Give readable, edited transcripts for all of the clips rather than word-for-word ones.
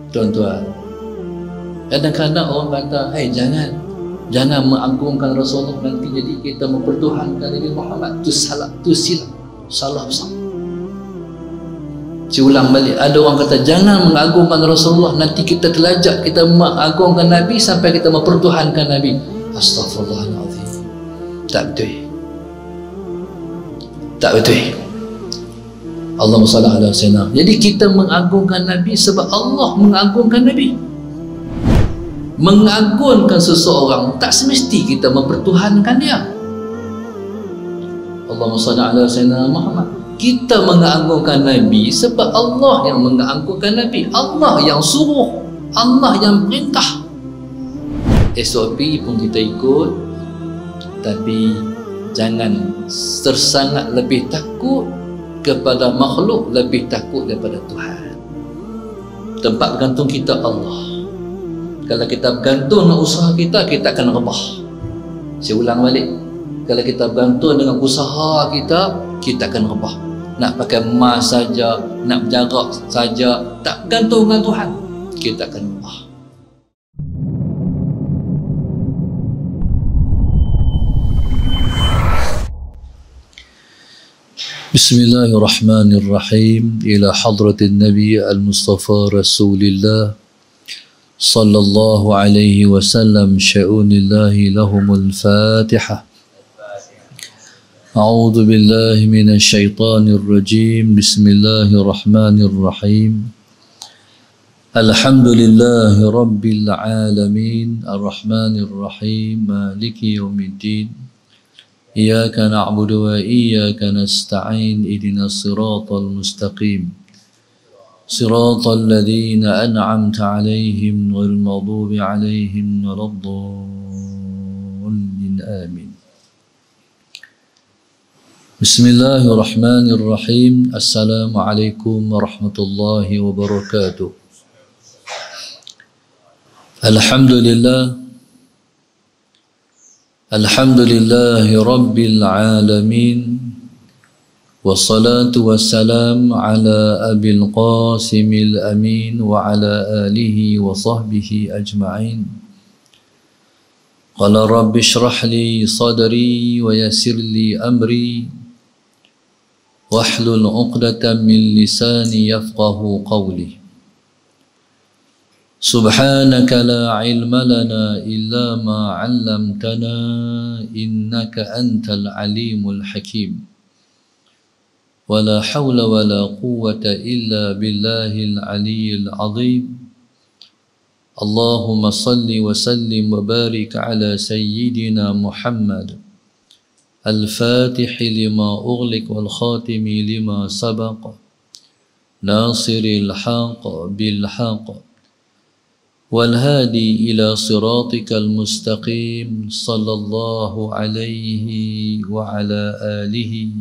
Tuan-tuan, kadang-kadang orang kata, jangan mengagungkan Rasulullah, nanti jadi kita mempertuhankan Nabi Muhammad. Itu salah, itu silap, salah besar. Saya ulang balik, ada orang kata jangan mengagungkan Rasulullah, nanti kita terlajak, kita mengagungkan Nabi sampai kita mempertuhankan Nabi. Astaghfirullahaladzim. Tak betul. Tak betul. Allahumma salli ala sayyidina. Jadi kita mengagungkan Nabi sebab Allah mengagungkan Nabi. Mengagungkan seseorang tak semesti kita mempertuhankan dia. Allahumma salli ala sayyidina Muhammad. Kita mengagungkan Nabi sebab Allah yang mengagungkan Nabi. Allah yang suruh, Allah yang perintah. SOP pun kita ikut, tapi jangan tersangat lebih takut kepada makhluk, lebih takut daripada Tuhan. Tempat bergantung kita Allah. Kalau kita bergantung dengan usaha kita, kita akan rebah. Saya ulang balik, kalau kita bergantung dengan usaha kita, kita akan rebah. Nak pakai emas saja, nak berjarak saja, tak bergantung dengan Tuhan, kita akan rebah. Bismillahirrahmanirrahim. Ila hadratin Nabi al-Mustafa Rasulillah sallallahu alaihi wasallam, sya'unillahi lahumul Fatihah. A'udzu billahi minasy syaithanir rajim. Bismillahirrahmanirrahim. Alhamdulillahi rabbil alamin, arrahmanir rahim, maliki yaumiddin. Iyyaka na'budu wa iyyaka nasta'in, ihdinas siratal mustaqim. Siratal ladzina an'amta 'alaihim ghairil maghdubi 'alaihim waladdallin. Amin. Bismillahirrahmanirrahim. Assalamualaikum warahmatullahi wabarakatuh. Alhamdulillahi rabbil alamin. Wassalatu wassalam ala abil qasimil amin wa ala alihi wa sahbihi ajma'in. Qala rabbi shrah li sadri wa yassir li amri wahlul 'uqdatam min lisani yafqahu qawli. Subhanaka la ilma lana illa ma 'allamtana innaka antal alimul hakim. Wa la hawla wa la quwwata illa billahil aliyyil azim. Allahumma salli wa sallim wa barik ala sayyidina Muhammad al-Fatih lima ughliq wal khatimi lima sabaq, nasiril haqq bil haqq wal hadi ila siratikal mustaqim. Sallallahu alaihi wa ala alihi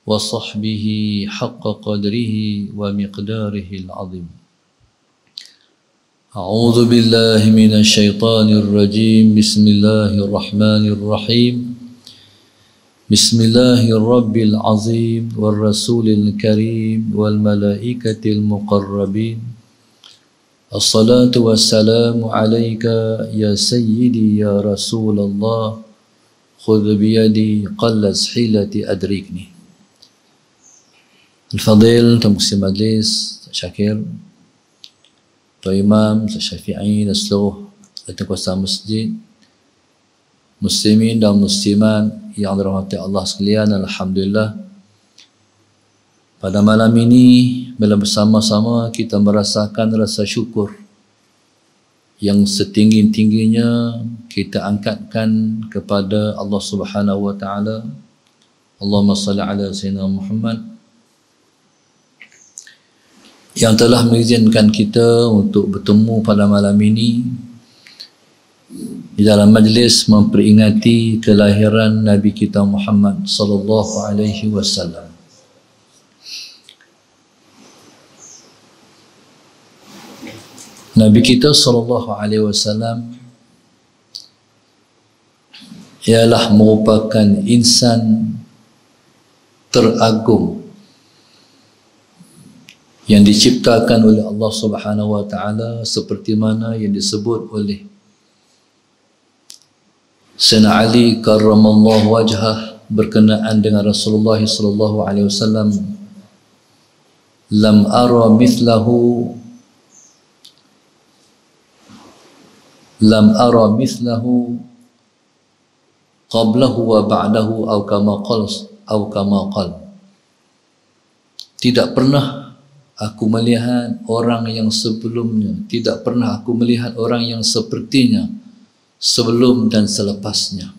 wa sahbihi haqqa qadrihi wa miqdarihi al-azim. A'udzu billahi minasy syaithanir rajim. Bismillahirrahmanirrahim. Bismillahirrabbil azim wal rasulil karim wal malaikatil muqarrabin. Assalatu wassalamu alayka ya sayyidi ya Rasulullah. Khudh biyadi qallas hilati adrikni. Al-Fadil, Tamuksi Majlis, Syakir, Tuan Imam, Syafi'i dan seluruh kuasa masjid, muslimin dan muslimat yang dirahmati Allah sekalian. Alhamdulillah, pada malam ini bila bersama-sama kita merasakan rasa syukur yang setinggi-tingginya kita angkatkan kepada Allah Subhanahu wa taala. Allahumma salli ala sayyidina Muhammad yang telah mengizinkan kita untuk bertemu pada malam ini di dalam majlis memperingati kelahiran Nabi kita Muhammad sallallahu alaihi wasallam. Nabi kita sallallahu alaihi wasallam ialah merupakan insan teragung yang diciptakan oleh Allah Subhanahu wa taala, seperti mana yang disebut oleh Sayyidina Ali karramallahu wajhah berkenaan dengan Rasulullah sallallahu alaihi wasallam, lam ara mithlahu qablahu wa ba'dahu atau kama qala. Tidak pernah aku melihat orang yang sebelumnya, tidak pernah aku melihat orang yang sepertinya sebelum dan selepasnya.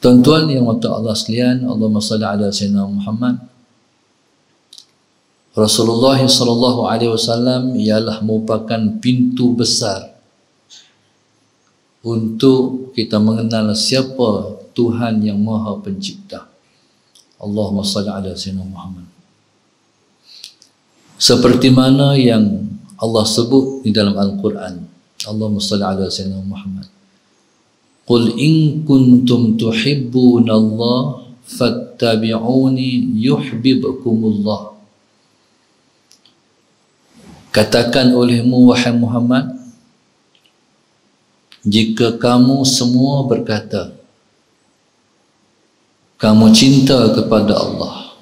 Tuan-tuan yang mata Allah sekalian, Allahumma salli ala Sayyidina Muhammad. Rasulullah sallallahu alaihi wasallam ialah merupakan pintu besar untuk kita mengenal siapa Tuhan yang Maha Pencipta. Allahumma salli ala Sayyidina Muhammad. Seperti mana yang Allah sebut di dalam Al-Quran, Allahumma salli ala Sayyidina Muhammad. Qul in kuntum tuhibbuna Allah fattabi'uni yuhibbukumullah. Katakan olehmu wahai Muhammad, jika kamu semua berkata kamu cinta kepada Allah,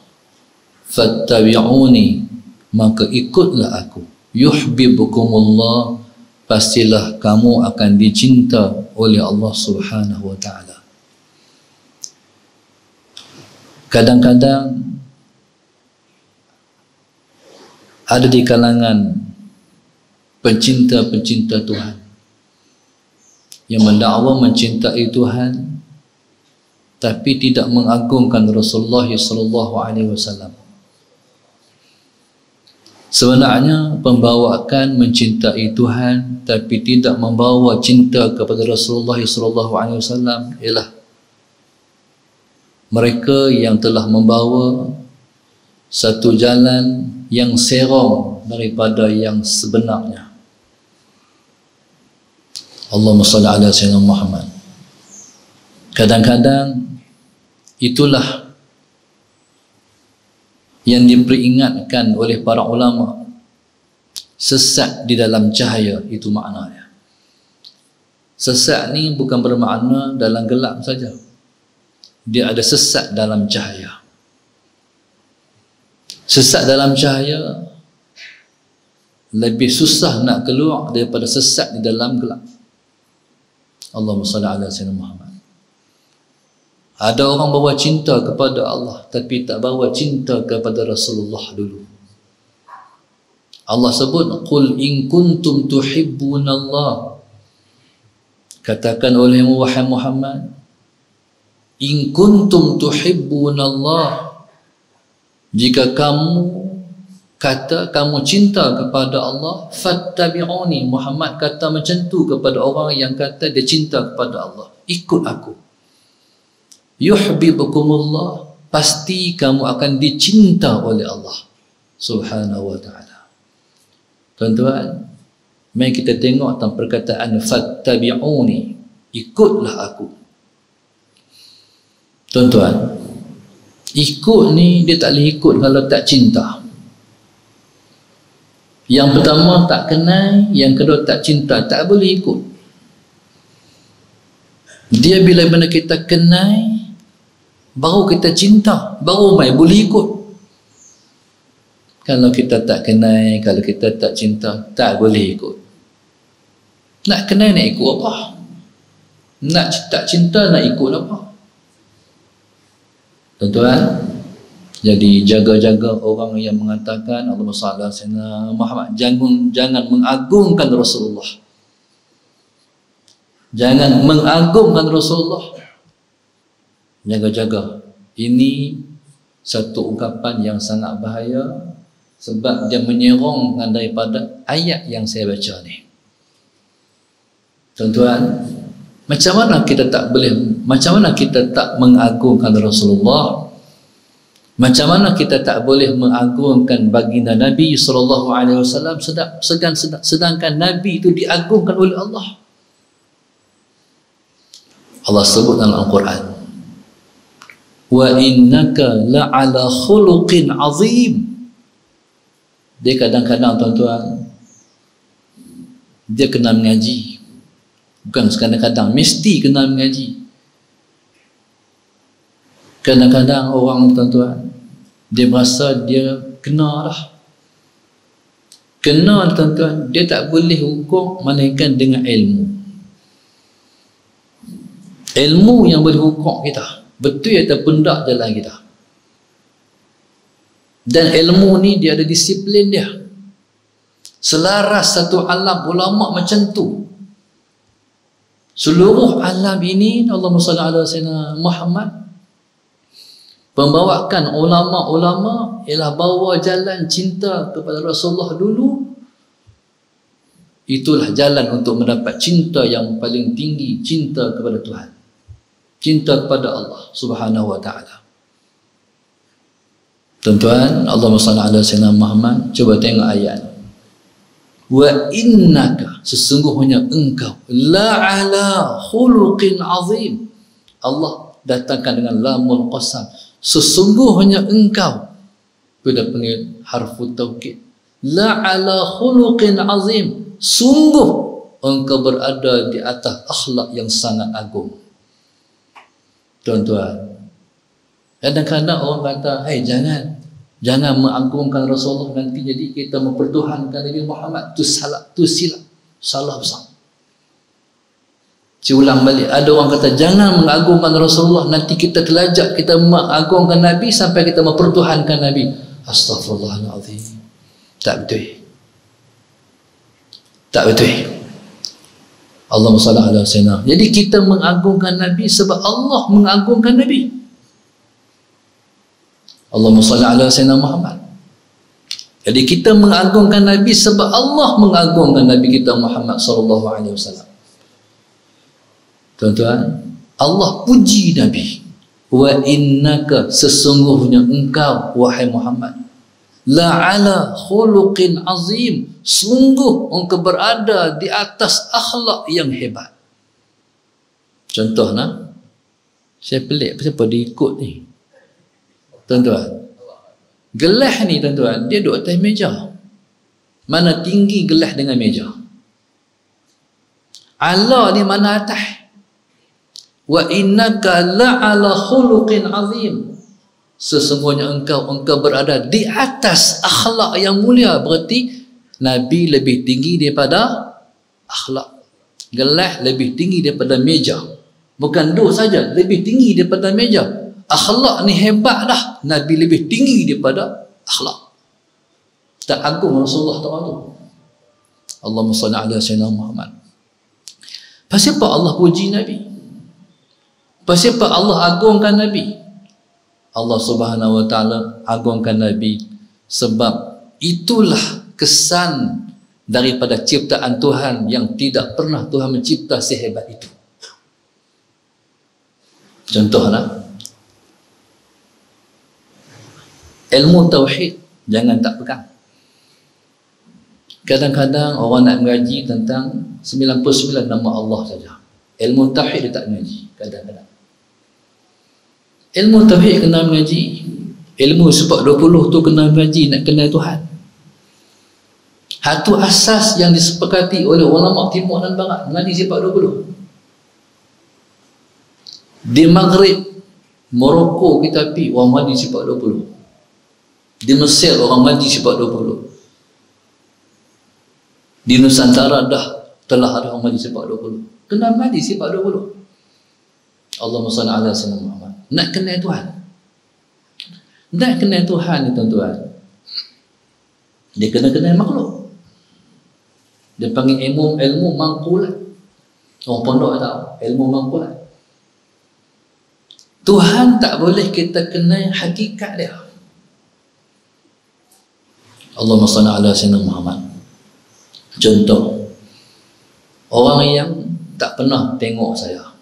fattabi'uni, maka ikutlah aku, yuhibbukumullah, pastilah kamu akan dicinta oleh Allah Subhanahu wa taala. Kadang-kadang ada di kalangan pencinta-pencinta Tuhan yang mendakwa mencintai Tuhan tapi tidak mengagungkan Rasulullah sallallahu alaihi wasallam. Sebenarnya pembawaan mencintai Tuhan tapi tidak membawa cinta kepada Rasulullah sallallahu alaihi wasallam ialah mereka yang telah membawa satu jalan yang serong daripada yang sebenarnya. Allahumma salli ala Sayyidina Muhammad. Kadang-kadang itulah yang diperingatkan oleh para ulama, sesat di dalam cahaya, itu maknanya. Sesat ni bukan bermakna dalam gelap saja, dia ada sesat dalam cahaya. Sesat dalam cahaya lebih susah nak keluar daripada sesat di dalam gelap. Allahumma salli ala Sayyidina Muhammad. Ada orang bawa cinta kepada Allah tapi tak bawa cinta kepada Rasulullah dulu. Allah sebut, qul in kuntum tuhibbunallah. Katakan olehmu wahai Muhammad, in kuntum tuhibbunallah, jika kamu kata kamu cinta kepada Allah, fattabi'uni. Muhammad kata macam tu kepada orang yang kata dia cinta kepada Allah, ikut aku. Yuhibbukumullah, pasti kamu akan dicinta oleh Allah Subhanahu wa ta'ala. Tuan-tuan, mari kita tengok tentang perkataan fattabi'uni, ikutlah aku. Tuan-tuan, ikut ni dia tak boleh ikut kalau tak cinta. Yang pertama tak kenal, yang kedua tak cinta, tak boleh ikut. Dia bila mana kita kenal, baru kita cinta, baru mai boleh ikut. Kalau kita tak kenal, kalau kita tak cinta, tak boleh ikut. Nak kenal nak ikut apa? Nak tak cinta nak ikut apa? Tuan-tuan, jadi jaga-jaga orang yang mengatakan Allahumma salli ala Sayyidina Muhammad, jangan mengagungkan Rasulullah. Jangan mengagungkan Rasulullah. Jaga-jaga. Ini satu ungkapan yang sangat bahaya sebab dia menyerongkan daripada ayat yang saya baca ni. Tuan-tuan, macam mana kita tak mengagungkan Rasulullah? Macam mana kita tak boleh mengagungkan baginda Nabi SAW sedangkan Nabi itu diagungkan oleh Allah? Allah sebut dalam Al-Quran, wa innaka la'ala khuluqin azim. Dia kadang-kadang tuan-tuan, dia kena mengaji. Bukan kadang-kadang, mesti kena mengaji. Kadang-kadang orang tuan-tuan, dia merasa dia kena lah. Kena tuan-tuan, dia tak boleh hukum melainkan dengan ilmu. Ilmu yang boleh hukum kita, betul ataupun tak jalan kita. Dan ilmu ni dia ada disiplin dia. Selaras satu alam ulama macam tu. Seluruh alam ini, Allahumma salli ala sayyidina Muhammad, pembawakan ulama-ulama ialah bawa jalan cinta kepada Rasulullah dulu. Itulah jalan untuk mendapat cinta yang paling tinggi, cinta kepada Tuhan, cinta kepada Allah Subhanahu wa ta'ala. Tuan-tuan, Allahumma salli ala sayyidina Muhammad, cuba tengok ayat. Wa innaka, sesungguhnya engkau, la'ala khuluqin azim. Allah datangkan dengan lamul qasam, sesungguhnya engkau. Kita panggil harfu taukid. La'ala khuluqin azim, sungguh engkau berada di atas akhlak yang sangat agung. Tuan-tuan, kadang-kadang orang kata, hey, jangan mengagungkan Rasulullah, nanti jadi kita mempertuhankan Nabi Muhammad. Tu salah, tu silap, salah besar. Saya ulang balik, ada orang kata jangan mengagungkan Rasulullah, nanti kita terlajak kita mengagungkan Nabi sampai kita mempertuhankan Nabi. Astaghfirullahaladzim. Tak betul. Tak betul. Allahumma salli ala sayyidina. Jadi kita mengagungkan Nabi sebab Allah mengagungkan Nabi. Allahumma salli ala sayyidina Muhammad. Jadi kita mengagungkan Nabi sebab Allah mengagungkan Nabi kita Muhammad sallallahu alaihi wasallam. Tuan-tuan, Allah puji Nabi. Wa innaka, sesungguhnya engkau wahai Muhammad, la'ala khuluqin azim, sungguh engkau berada di atas akhlak yang hebat. Contoh nah, saya pelik kenapa dia ikut ni. Tuan-tuan, gelas ni tuan-tuan, dia duduk atas meja. Mana tinggi gelas dengan meja? Allah ni mana atas? Wa innaka la'ala khuluqin azim, sesungguhnya engkau berada di atas akhlak yang mulia. Berarti Nabi lebih tinggi daripada akhlak. Gelas lebih tinggi daripada meja. Bukan duduk saja, lebih tinggi daripada meja. Akhlak ni hebat dah. Nabi lebih tinggi daripada akhlak. Tak agung Rasulullah tu. Allahumma salli ala sayyidina Muhammad. Pasal apa Allah puji Nabi? Pasal apa Allah agungkan Nabi? Allah Subhanahu wa ta'ala agungkan Nabi sebab itulah kesan daripada ciptaan Tuhan yang tidak pernah Tuhan mencipta sehebat itu. Contohlah, ilmu tauhid jangan tak pegang. Kadang-kadang orang nak mengaji tentang 99 nama Allah saja. Ilmu tauhid dia tak mengaji kadang-kadang. Ilmu tauhid kena mengaji. Ilmu sebab 20 tu kena mengaji, nak kenal Tuhan. Satu asas yang disepakati oleh ulama timur dan barat, mengaji sifat 20. Di Maghrib, Morocco kita pergi, orang mengaji sifat 20. Di Mesir orang mengaji sifat 20. Di Nusantara telah ada orang mengaji sifat 20. Kena mengaji sifat 20. Allahumma salli ala sayyidina Muhammad. Nak kenal Tuhan. Nak kenal Tuhan ni tuan-tuan, dia kena kenal makhluk. Dia panggil ilmu mangkulat. Orang pondok tahu ilmu mangkulat. Tuhan tak boleh kita kenal hakikat dia. Allahumma salli ala sayyidina Muhammad. Contoh, orang yang tak pernah tengok saya,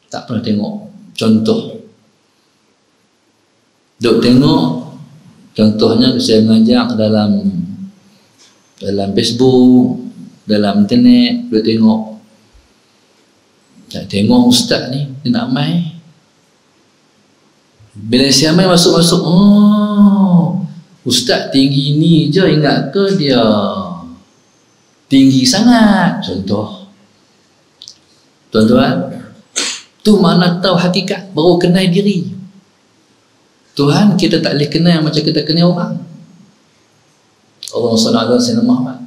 tak pernah tengok. Contoh, duk tengok, contohnya saya mengajar dalam Facebook, dalam internet, duk tengok. Tak tengok ustaz ni, dia nak main. Bila Syamai masuk-masuk, ustaz tinggi ni je, ingat ke dia tinggi sangat? Contoh. Tuan-tuan, tu mana tahu hakikat, baru kenal diri. Tuhan kita tak boleh kenal macam kita kenal orang. Allahumma salli ala sayyidina Muhammad.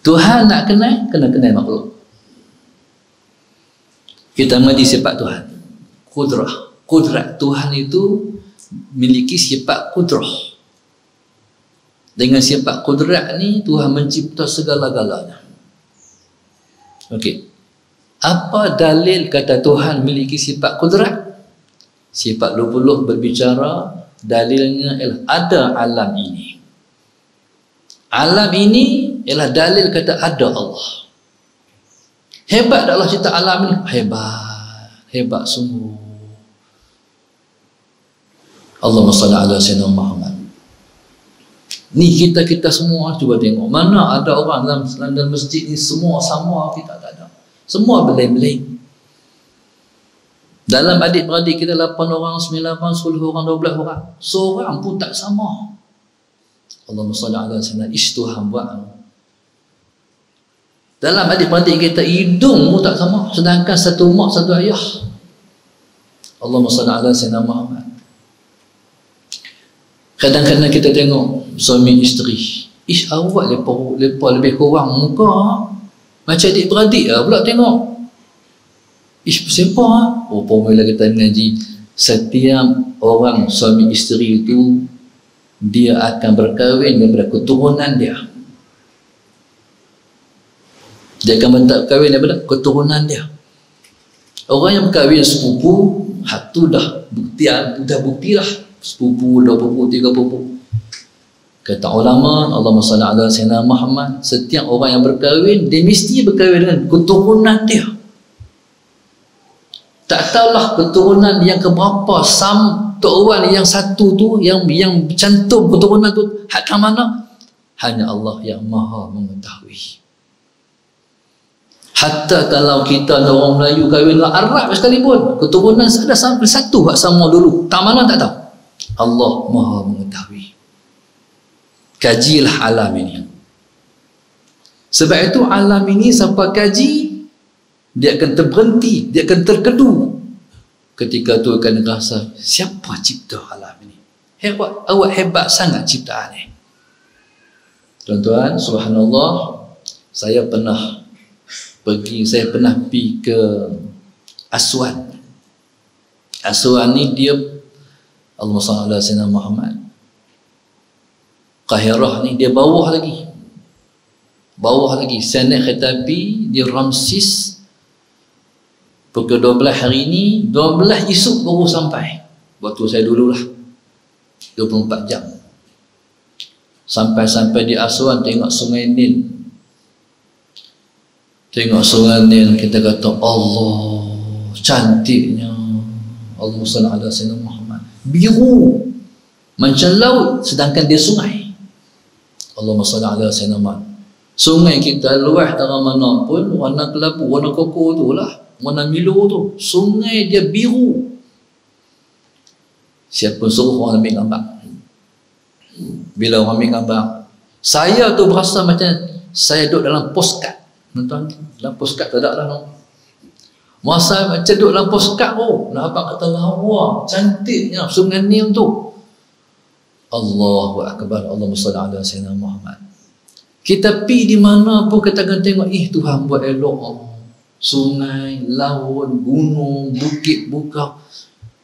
Tuhan nak kenal, kena kenal makhluk. Kita mengerti sifat Tuhan. Kudrat Tuhan itu memiliki sifat kudrah. Dengan sifat kudrat ni Tuhan mencipta segala-galanya. Okey. Apa dalil kata Tuhan memiliki sifat kudrat? Sifat 20 berbicara, dalilnya ialah ada alam ini. Alam ini ialah dalil kata ada Allah. Hebat tak Allah cipta alam ini? Hebat sungguh. Allahumma salli ala sayyidina Muhammad. Ni kita semua cuba tengok, mana ada orang dalam masjid ni semua sama, kita tak ada. Semua beleng-beleng. Dalam adik-beradik kita 8 orang, 9 orang, 10 orang, 12 orang, seorang pun tak sama. Allahumma salli ala sayyidina, Tuhan buat. Dalam adik-beradik kita hidung pun tak sama, sedangkan satu mak satu ayah. Allahumma salli ala sayyidina Muhammad. Kadang-kadang kita tengok suami isteri, awak lepas lebih kurang muka macam adik-beradik lah pula tengok. Siapa? Formula kita mengaji, setiap orang suami isteri itu dia akan berkahwin daripada keturunan dia. Dia akan berkahwin daripada keturunan dia. Orang yang berkahwin sepupu, tu dah bukti lah. Sepupu, 2 pupu, 3 pupu. Kata ulama, Allahumma salli ala sayyidina Muhammad, setiap orang yang berkahwin, dia mesti berkahwin dengan keturunan dia. Tak tahulah keturunan yang keberapa, tuan yang satu tu, yang cantum keturunan tu hak mana, hanya Allah yang maha mengetahui. Hatta kalau kita orang Melayu kahwin dengan Arab sekalipun, keturunan ada sampai satu hak sama dulu, tak mana tak tahu. Allah maha mengetahui. Kajilah alam ini. Sebab itu alam ini sampai kaji, dia akan terberhenti, dia akan terkedu. Ketika tu akan rasa, siapa cipta alam ini? Hebat, awak hebat sangat ciptaan ini. Tuan-tuan, subhanallah, saya pernah pergi ke Aswan. Aswan ni dia, Allahumma salli ala sayyidina Muhammad, Qahirah ni dia bawah lagi, saya naik kereta api di Ramses pukul 12 hari ni, 12 esok baru sampai. Waktu saya dululah 24 jam. Sampai di Aswan, tengok sungai Nil. Kita kata Allah cantiknya. Allahumma salli ala sayyidina Muhammad. Biru macam laut, sedangkan dia sungai. Allahumma salli ala sayyidina Muhammad. Sungai kita luas dari mana pun, warna kelabu, warna koko tu lah, warna Milo tu. Sungai dia biru. Siapa suruh orang ambil gambar? Bila orang ambil gambar, saya tu berasa macam saya duduk dalam postcard. Tuan-tuan, dalam postcard tak ada lah no. Masa macam duduk dalam postcard tu, nak apa kata lawa, cantiknya sungai Nil tu. Allahu Akbar, Allahumma salli ala sayyidina Muhammad. Kita pergi di mana pun kita akan tengok, Tuhan buat elok Allah. Sungai, laut, gunung, bukit, bukau.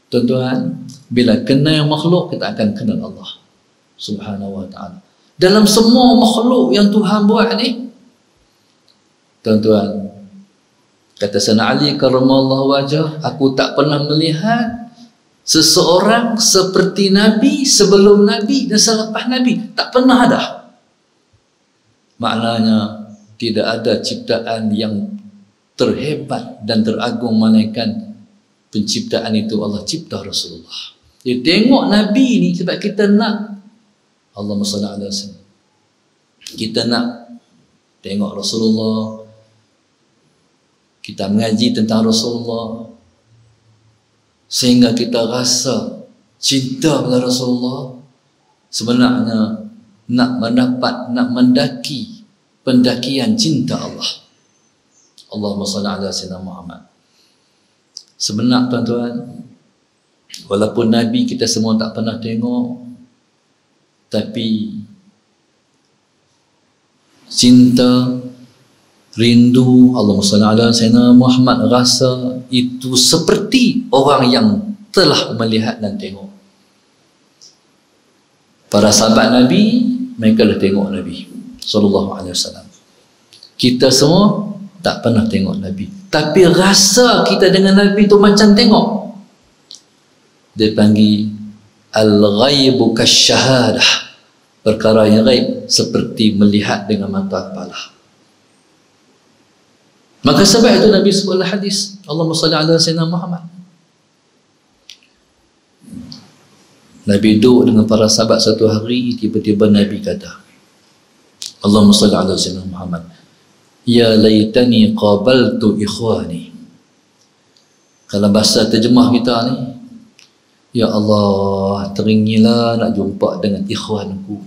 Tuan-tuan, bila kenal makhluk, kita akan kenal Allah Subhanahu wa ta'ala. Dalam semua makhluk yang Tuhan buat ni, tuan-tuan, kata Sayyidina Ali karramallahu wajah, aku tak pernah melihat seseorang seperti Nabi sebelum Nabi dan selepas Nabi. Tak pernah ada. Maknanya tidak ada ciptaan yang terhebat dan teragung malaikat penciptaan itu Allah cipta Rasulullah. Dia tengok Nabi ni sebab kita nak, Allahumma salli ala sayyidina, kita nak tengok Rasulullah, kita mengaji tentang Rasulullah. sehingga kita rasa cinta pada Rasulullah, sebenarnya nak mendaki pendakian cinta Allah. Allahumma salli ala sayyidina Muhammad. Sebenar tuan-tuan, walaupun Nabi kita semua tak pernah tengok, tapi cinta, rindu Allahumma salli ala sayyidina Muhammad, rasa itu seperti orang yang telah melihat dan tengok. Para sahabat Nabi, mereka dah tengok Nabi sallallahu alaihi wasallam. Kita semua tak pernah tengok Nabi, tapi rasa kita dengan Nabi tu macam tengok. Dia panggil al-ghaibu kasyahadah, perkara yang gaib seperti melihat dengan mata kepala. Maka sebab itu Nabi sebutlah hadis, Allahumma salli ala sayyidina Muhammad. Nabi duduk dengan para sahabat satu hari, tiba-tiba Nabi kata, Allahumma salli ala sayyidina Muhammad, ya laitani qabaltu ikhwani. Kalau bahasa terjemah kita ni, ya Allah, teringilah nak jumpa dengan ikhwanku.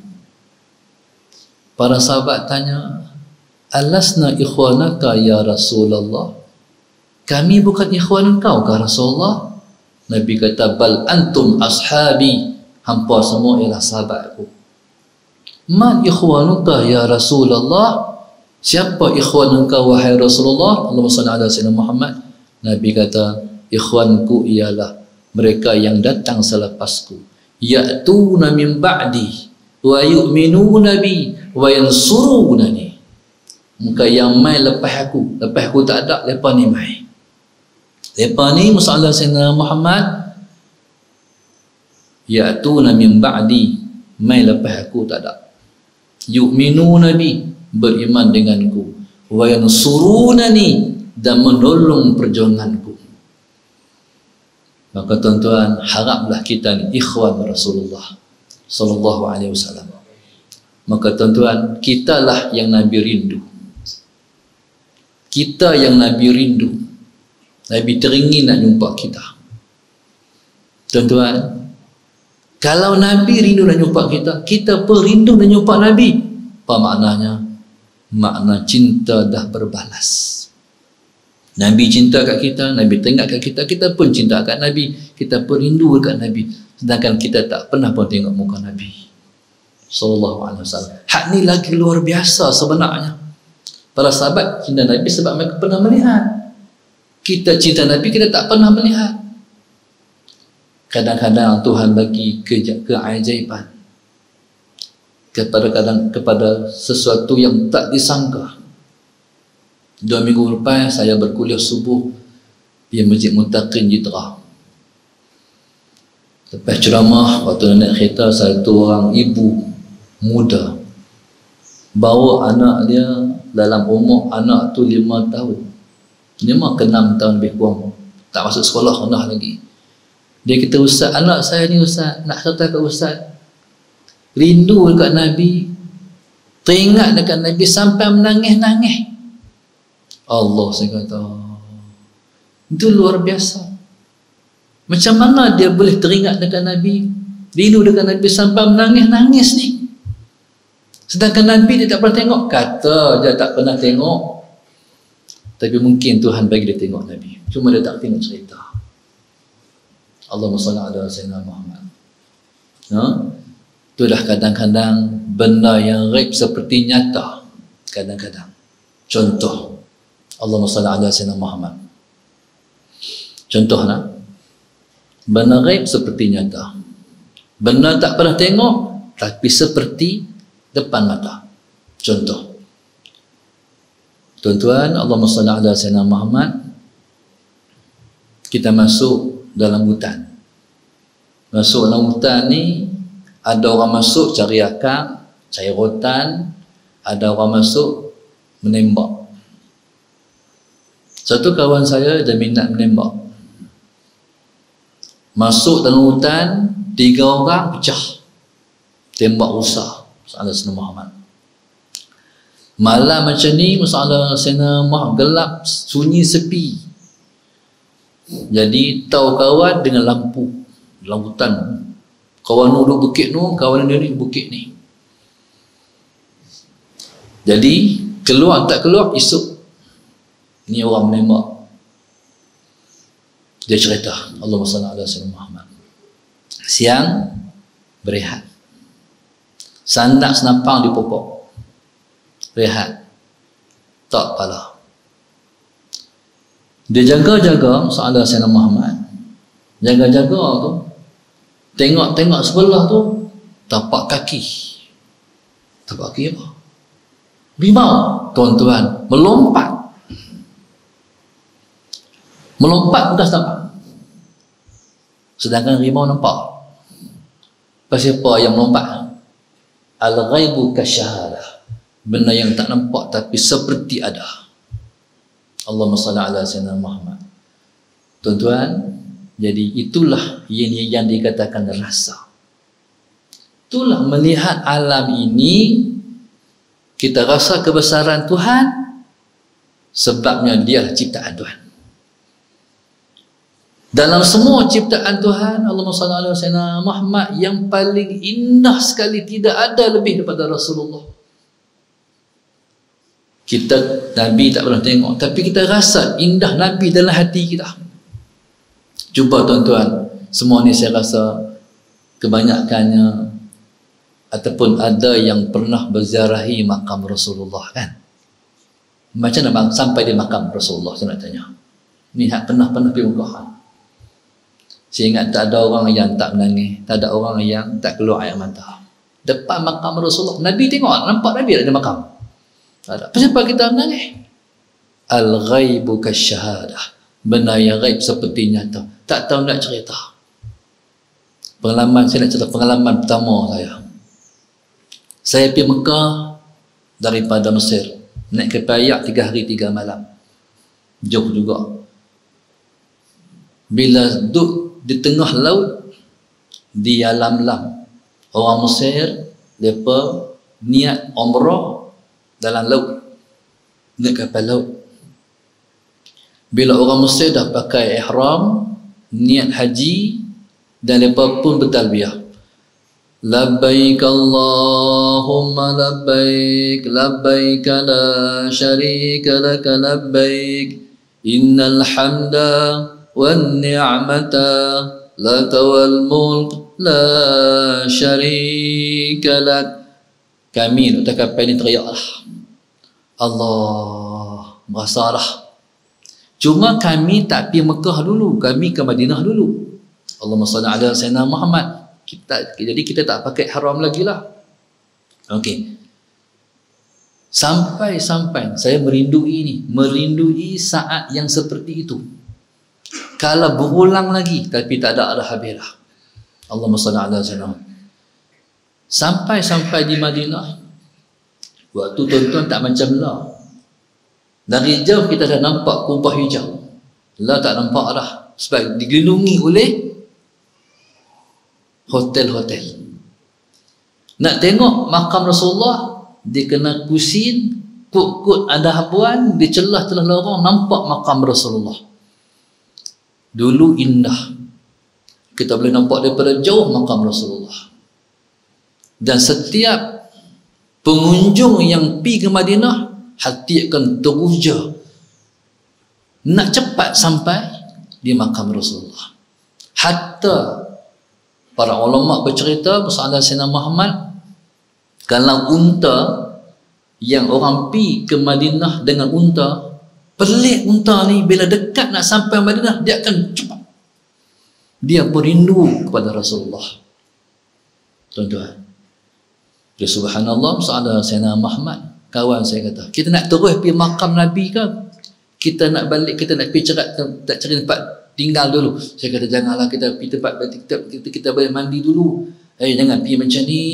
Para sahabat tanya, alasna ikhwanaka ya Rasulullah? Kami bukan ikhwan engkau ke Rasulullah? Nabi kata, bal antum ashabi, hampa semua ialah sahabatku. Man ikhwanuka ya Rasulullah? Siapa ikhwan engkau wahai Rasulullah? Allahumma salli ala sayyidina Muhammad. Nabi kata, ikhwanku ialah mereka yang datang selepasku, ya'tuna min ba'di wa yu'minuna bi wa yansurunani. Mereka yang mai lepas aku tak ada, lepas ni mai. Lepas ni Musa sayyidina Muhammad, ya'tuna min ba'di, mai lepas aku tak ada, yu'minuna bi, beriman denganku, wa yansurunani, dan menolong perjuanganku. Maka tuan-tuan, haraplah kita ni ikhwan Rasulullah sallallahu alaihi wasallam. Maka tuan-tuan, kitalah yang Nabi rindu. Kita yang Nabi rindu. Nabi teringin nak jumpa kita. Tuan-tuan, kalau Nabi rindu nak jumpa kita, kita pun rindu nak jumpa Nabi. Apa maknanya? Makna cinta dah berbalas. Nabi cinta kat kita, Nabi tengok kat kita, kita pun cinta kat Nabi, kita pun rindu kat Nabi. Sedangkan kita tak pernah pun tengok muka Nabi sallallahu alaihi wasallam. Hak ni lagi luar biasa sebenarnya. Para sahabat cinta Nabi sebab mereka pernah melihat. Kita cinta Nabi, kita tak pernah melihat. Kadang-kadang Tuhan bagi keajaiban kepada sesuatu yang tak disangka. 2 minggu lepas saya berkuliah subuh di Masjid Muttaqin Jitra. Lepas ceramah, waktu naik kereta, satu orang ibu muda bawa anak dia dalam umur anak tu 5 tahun, 5 ke 6 tahun lebih kurang, tak masuk sekolah rendah lagi. Dia kata, Ustaz, anak saya ni Ustaz, nak kata ke Ustaz, rindu dekat Nabi, teringat dekat Nabi sampai menangis-nangis. Allah, saya kata, itu luar biasa. Macam mana dia boleh teringat dekat Nabi, rindu dekat Nabi sampai menangis-nangis ni? Sedangkan Nabi dia tak pernah tengok. Kata dia tak pernah tengok, tapi mungkin Tuhan bagi dia tengok Nabi, cuma dia tak tengok cerita. Allahumma salli ala sayyidina Muhammad. Itu dah kadang-kadang benda yang gaib seperti nyata. Kadang-kadang contoh, Allahumma salli ala sayyidina Muhammad. Contohnya, benda gaib seperti nyata. Benda tak pernah tengok, tapi seperti depan mata. Contoh, tuan-tuan, Allahumma salli ala sayyidina Muhammad. Kita masuk dalam hutan. Masuk dalam hutan ni, ada orang masuk cari akang, cari rotan, ada orang masuk menembak. Satu kawan saya dia minat menembak. Masuk dalam hutan, 3 orang pecah, tembak rusak Sayyidina Muhammad. Malam macam ni, masalah Sayyidina Muhammad, gelap, sunyi, sepi. Jadi tahu kawan dengan lampu dalam hutan. Kawan duduk bukit ni, kawan dia ni bukit ni. Jadi keluar tak keluar esok ni orang menembak. Dia cerita Allahumma salli ala sayyidina Muhammad. Siang berehat. Sandak senapang di pokok. Rehat. Tak pala. Dia jaga-jaga soalan Sayyidina Muhammad. Jaga-jaga tu. Tengok-tengok sebelah tu. Tapak kaki. Tapak kaki apa? Rimau. Tuan-tuan. Melompat. Melompat atas tapak. Sedangkan rimau nampak. Pasal apa yang melompat? Al-ghaibu kasyahadah. Benda yang tak nampak tapi seperti ada. Allahumma salli ala sayyidina Muhammad. Tuan-tuan, jadi itulah yang dikatakan rasa. Itulah melihat alam ini, kita rasa kebesaran Tuhan, sebabnya dia ciptaan Tuhan. Dalam semua ciptaan Tuhan, Allahumma salli ala sayyidina Muhammad, yang paling indah sekali, tidak ada lebih daripada Rasulullah. Kita Nabi tak pernah tengok, tapi kita rasa indah Nabi dalam hati kita. Cuba tuan-tuan, semua ni saya rasa kebanyakannya ataupun ada yang pernah berziarahi makam Rasulullah kan. Macam mana sampai di makam Rasulullah, saya nak tanya. Ni pernah pergi Mekah. Saya ingat tak ada orang yang tak menangis, tak ada orang yang tak keluar air mata. Depan makam Rasulullah, Nabi tengok, nampak Nabi ada makam. Kenapa kita menangis? Al-ghaibu kasyahadah. Benda yang ghaib seperti nyata. Tak tahu nak cerita. Pengalaman, saya nak cerita pengalaman pertama saya. Saya pergi Mekah daripada Mesir. Naik kapal ayak 3 hari 3 malam. Jauh juga. Bila duduk di tengah laut, di alam-lam, orang Mesir, mereka niat umrah dalam laut, naik kapal laut. Bila orang Mesir dah pakai ihram, niat haji, dan mereka pun bertalbiyah. Labbaik Allahumma labbaik, labbaik la syarika laka labbaik, innal hamda wan ni'mata laka wal mulk la syarika lak. Kami nak kapal ni teriaklah, Allah, merasalah. Cuma kami tak pergi Mekah dulu, kami ke Madinah dulu. Allahumma salli ala sayyidina Muhammad. Jadi kita tak pakai haram lagi lah. Okey. Sampai saya merindui saat yang seperti itu. Kalau berulang lagi, tapi tak ada habis lah. Allahumma salli ala sayyidina Muhammad. Sampai di Madinah, waktu tuan-tuan tak macam lah. Dari jauh kita dah nampak kumpah hijau. Lah tak nampak dah, sebab digelungi oleh hotel-hotel. Nak tengok makam Rasulullah, dia kena kusin, kut-kut ada habuan, di celah-celah lorong nampak makam Rasulullah. Dulu indah, kita boleh nampak daripada jauh makam Rasulullah. Dan setiap pengunjung yang pergi ke Madinah, hati akan teruja nak cepat sampai di makam Rasulullah. Hatta para ulama bercerita masalah Sayyidina Muhammad, kalau unta yang orang pergi ke Madinah dengan unta, pelik unta ni bila dekat nak sampai Madinah, dia akan cepat. Dia berindu kepada Rasulullah. Tuan-tuan, ya subhanallah, masalah Sayyidina Muhammad. Kawan saya kata, kita nak terus pergi makam Nabi ke? Kita nak balik, kita nak pergi tak cari tempat tinggal dulu. Saya kata, janganlah kita pergi tempat, kita boleh mandi dulu. Jangan pergi macam ni.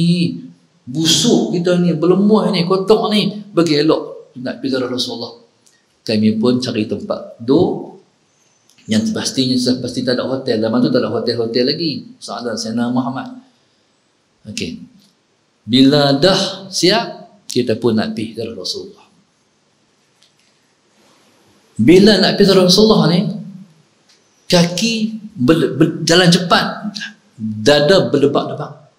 Busuk kita ni, berlemuh ni, kotor ni. Bagi elok nak pergi dari Rasulullah. Kami pun cari tempat duduk yang pasti tak ada hotel. Zaman tu tak ada hotel-hotel lagi. Soalan Sayyidina Muhammad. Okey. Bila dah siap, kita pun nak pergi dari Rasulullah. Bila nak pergi dari Rasulullah ni, kaki jalan cepat, dada berdebak-debak.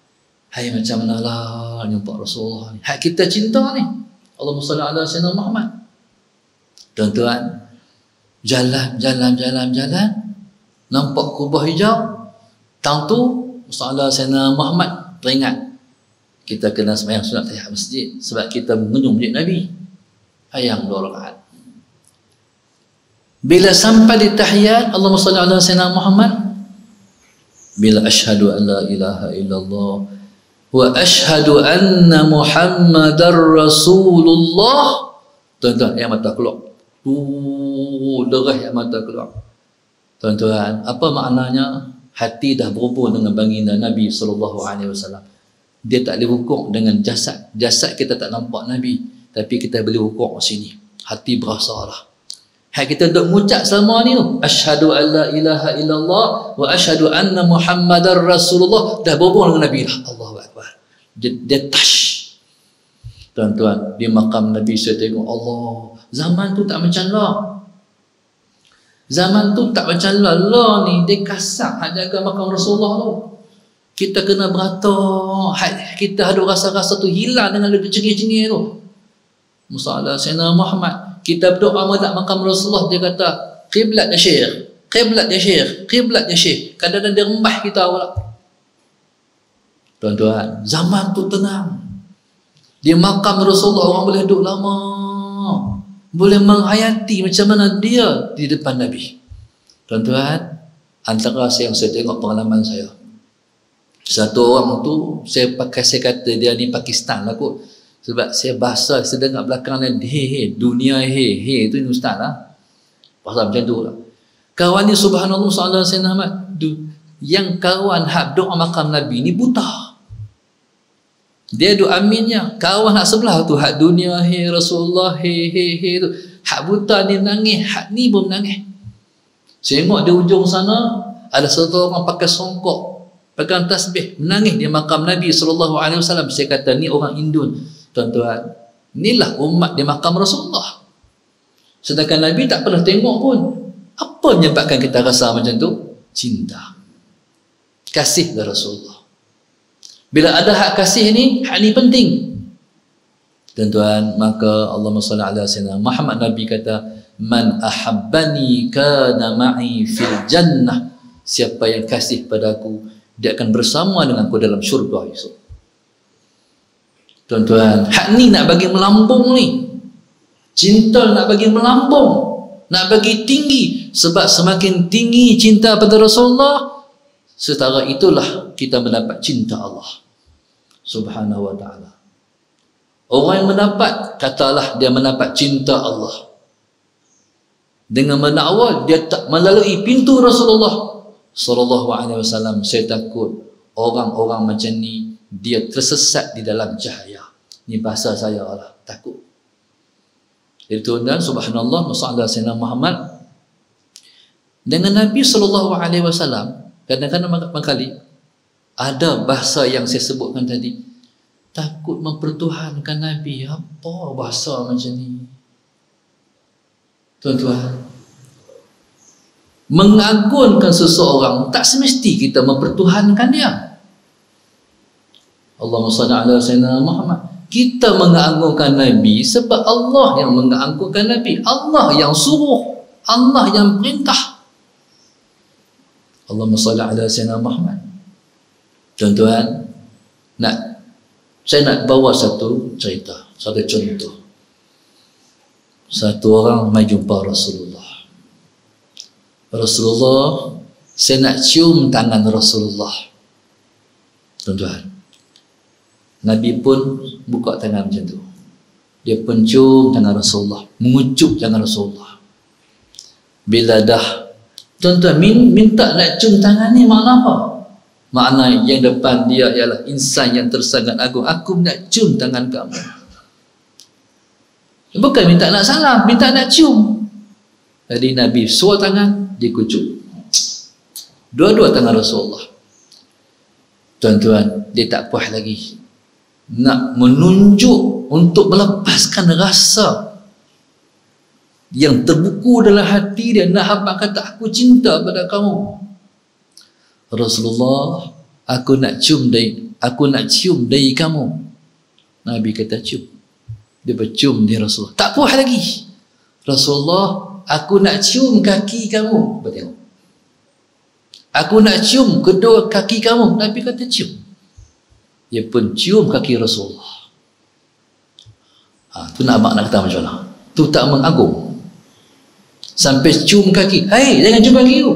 Hai, macam mana lah jumpa Rasulullah ni. Hak kita cinta ni. Allahumma salli ala sayyidina Muhammad. Tuan-tuan, jalan, nampak kubah hijau, tang tu Sallallahu Sayyidina Muhammad, teringat kita kena sembahyang sunat tahiyat masjid sebab kita mengunjung masjid Nabi. Hayang 2 rakaat. Bila sampai di tahiyat Allahumma salli ala sayyidina Muhammad, bila asyhadu an la ilaha illallah wa asyhadu anna Muhammadar Rasulullah, tuan-tuan, yang mata keluar. Derah yang mata keluar. Tuan-tuan, apa maknanya? Hati dah berhubung dengan baginda Nabi SAW. Dia tak boleh rukuk dengan jasad. Jasad kita tak nampak Nabi, tapi kita boleh rukuk sini. Hati berasa lah. Hak kita duk mengucap selama ni tu, asyhadu an la ilaha illallah wa asyhadu anna Muhammadar Rasulullah, dah berhubung dengan Nabi lah. Allahu Akbar. Dia touch. Tuan-tuan, di makam Nabi saya tengok, Allah, zaman tu tak macam lah. Zaman tu tak macam lah ni, dia kasar hak jaga makam Rasulullah tu. Kita kena beratur, kita ada rasa-rasa tu hilang dengan lebih cengih-cengih tu. Musalla Sayyidina Muhammad, kita berdoa menghadap makam Rasulullah, dia kata qiblat ya syekh, qiblat ya syekh, qiblat ya syekh. Kadang-kadang dia rembah kita pula. Tuan-tuan, zaman tu tenang. Di makam Rasulullah orang boleh duduk lama, boleh menghayati macam mana dia di depan Nabi. Tuan-tuan, antara yang saya tengok pengalaman saya, satu orang tu, saya kata dia ni Pakistan lah kot, sebab saya bahasa, saya dengar belakang dia, dunia tu ni ustaz lah, bahasa macam tu lah. Kawan ni subhanallah sallallahu alaihi wasallam, yang kawan hak doa makam Nabi ni buta. Dia doa aminnya, kawan hak sebelah tu hak dunia Rasulullah tu, hak buta ni menangis, hak ni pun menangis. Saya tengok di ujung sana ada satu orang pakai songkok, pegang tasbih, menangis di makam Nabi SAW. Saya kata ni orang Indon. Tuan-tuan, inilah umat di makam Rasulullah. Sedangkan Nabi tak pernah tengok pun. Apa menyebabkan kita rasa macam tu? Cinta, kasih dari Rasulullah. Bila ada hak kasih ni, hak ni penting. Tuan-tuan, maka Allahumma salli ala sayyidina Muhammad, Nabi kata, man ahabbani kana ma'i fil jannah. Siapa yang kasih padaku, dia akan bersama denganku dalam syurga esok. Tuan-tuan, hak ni nak bagi melambung ni. Cinta nak bagi melambung, nak bagi tinggi. Sebab semakin tinggi cinta pada Rasulullah, setara itulah kita mendapat cinta Allah Subhanahu wa ta'ala. Orang yang mendapat, katalah dia mendapat cinta Allah dengan menakwal, dia tak melalui pintu Rasulullah sallallahu alaihi wasallam. Saya takut orang-orang macam ni dia tersesat di dalam cahaya. Ni bahasa saya lah, takut. Jadi tuan-tuan, subhanallah, masalah Sayyidina Muhammad dengan Nabi sallallahu alaihi wasallam, kadang-kadang kali ada bahasa yang saya sebutkan tadi, takut mempertuhankan Nabi. Apa bahasa macam ni? Tuan-tuan, mengagungkan seseorang tak semesti kita mempertuhankan dia. Allahumma salli ala sayyidina Muhammad. Kita mengagungkan Nabi sebab Allah yang mengagungkan Nabi. Allah yang suruh, Allah yang perintah. Allahumma salli ala sayyidina Muhammad. Tuan-tuan, saya nak bawa satu cerita, satu contoh. Satu orang mai jumpa Rasulullah. Rasulullah, saya nak cium tangan Rasulullah. Tuan-tuan, Nabi pun buka tangan macam tu. Dia pun cium tangan Rasulullah, mengucup tangan Rasulullah. Bila dah, tuan-tuan, minta nak cium tangan ni makna apa? Makna yang depan dia ialah insan yang tersangat agung. Aku nak cium tangan kamu. Bukan minta nak salam, minta nak cium. Jadi Nabi suar tangan, dia kucup. Dua-dua tangan Rasulullah. Tuan-tuan, dia tak puas lagi. Nak menunjuk untuk melepaskan rasa yang terbuku dalam hati dia, Nahabak kata, aku cinta pada kamu. Rasulullah, aku nak cium dari kamu. Nabi kata cium. Dia bercium di Rasulullah. Tak puas lagi. Rasulullah, aku nak cium kaki kamu. Tengok. Aku nak cium kedua kaki kamu. Nabi kata cium. Dia pun cium kaki Rasulullah. Tu nak abang nak kata macam mana? Tu tak mengagung. Sampai cium kaki. Hei, jangan cium kaki tu.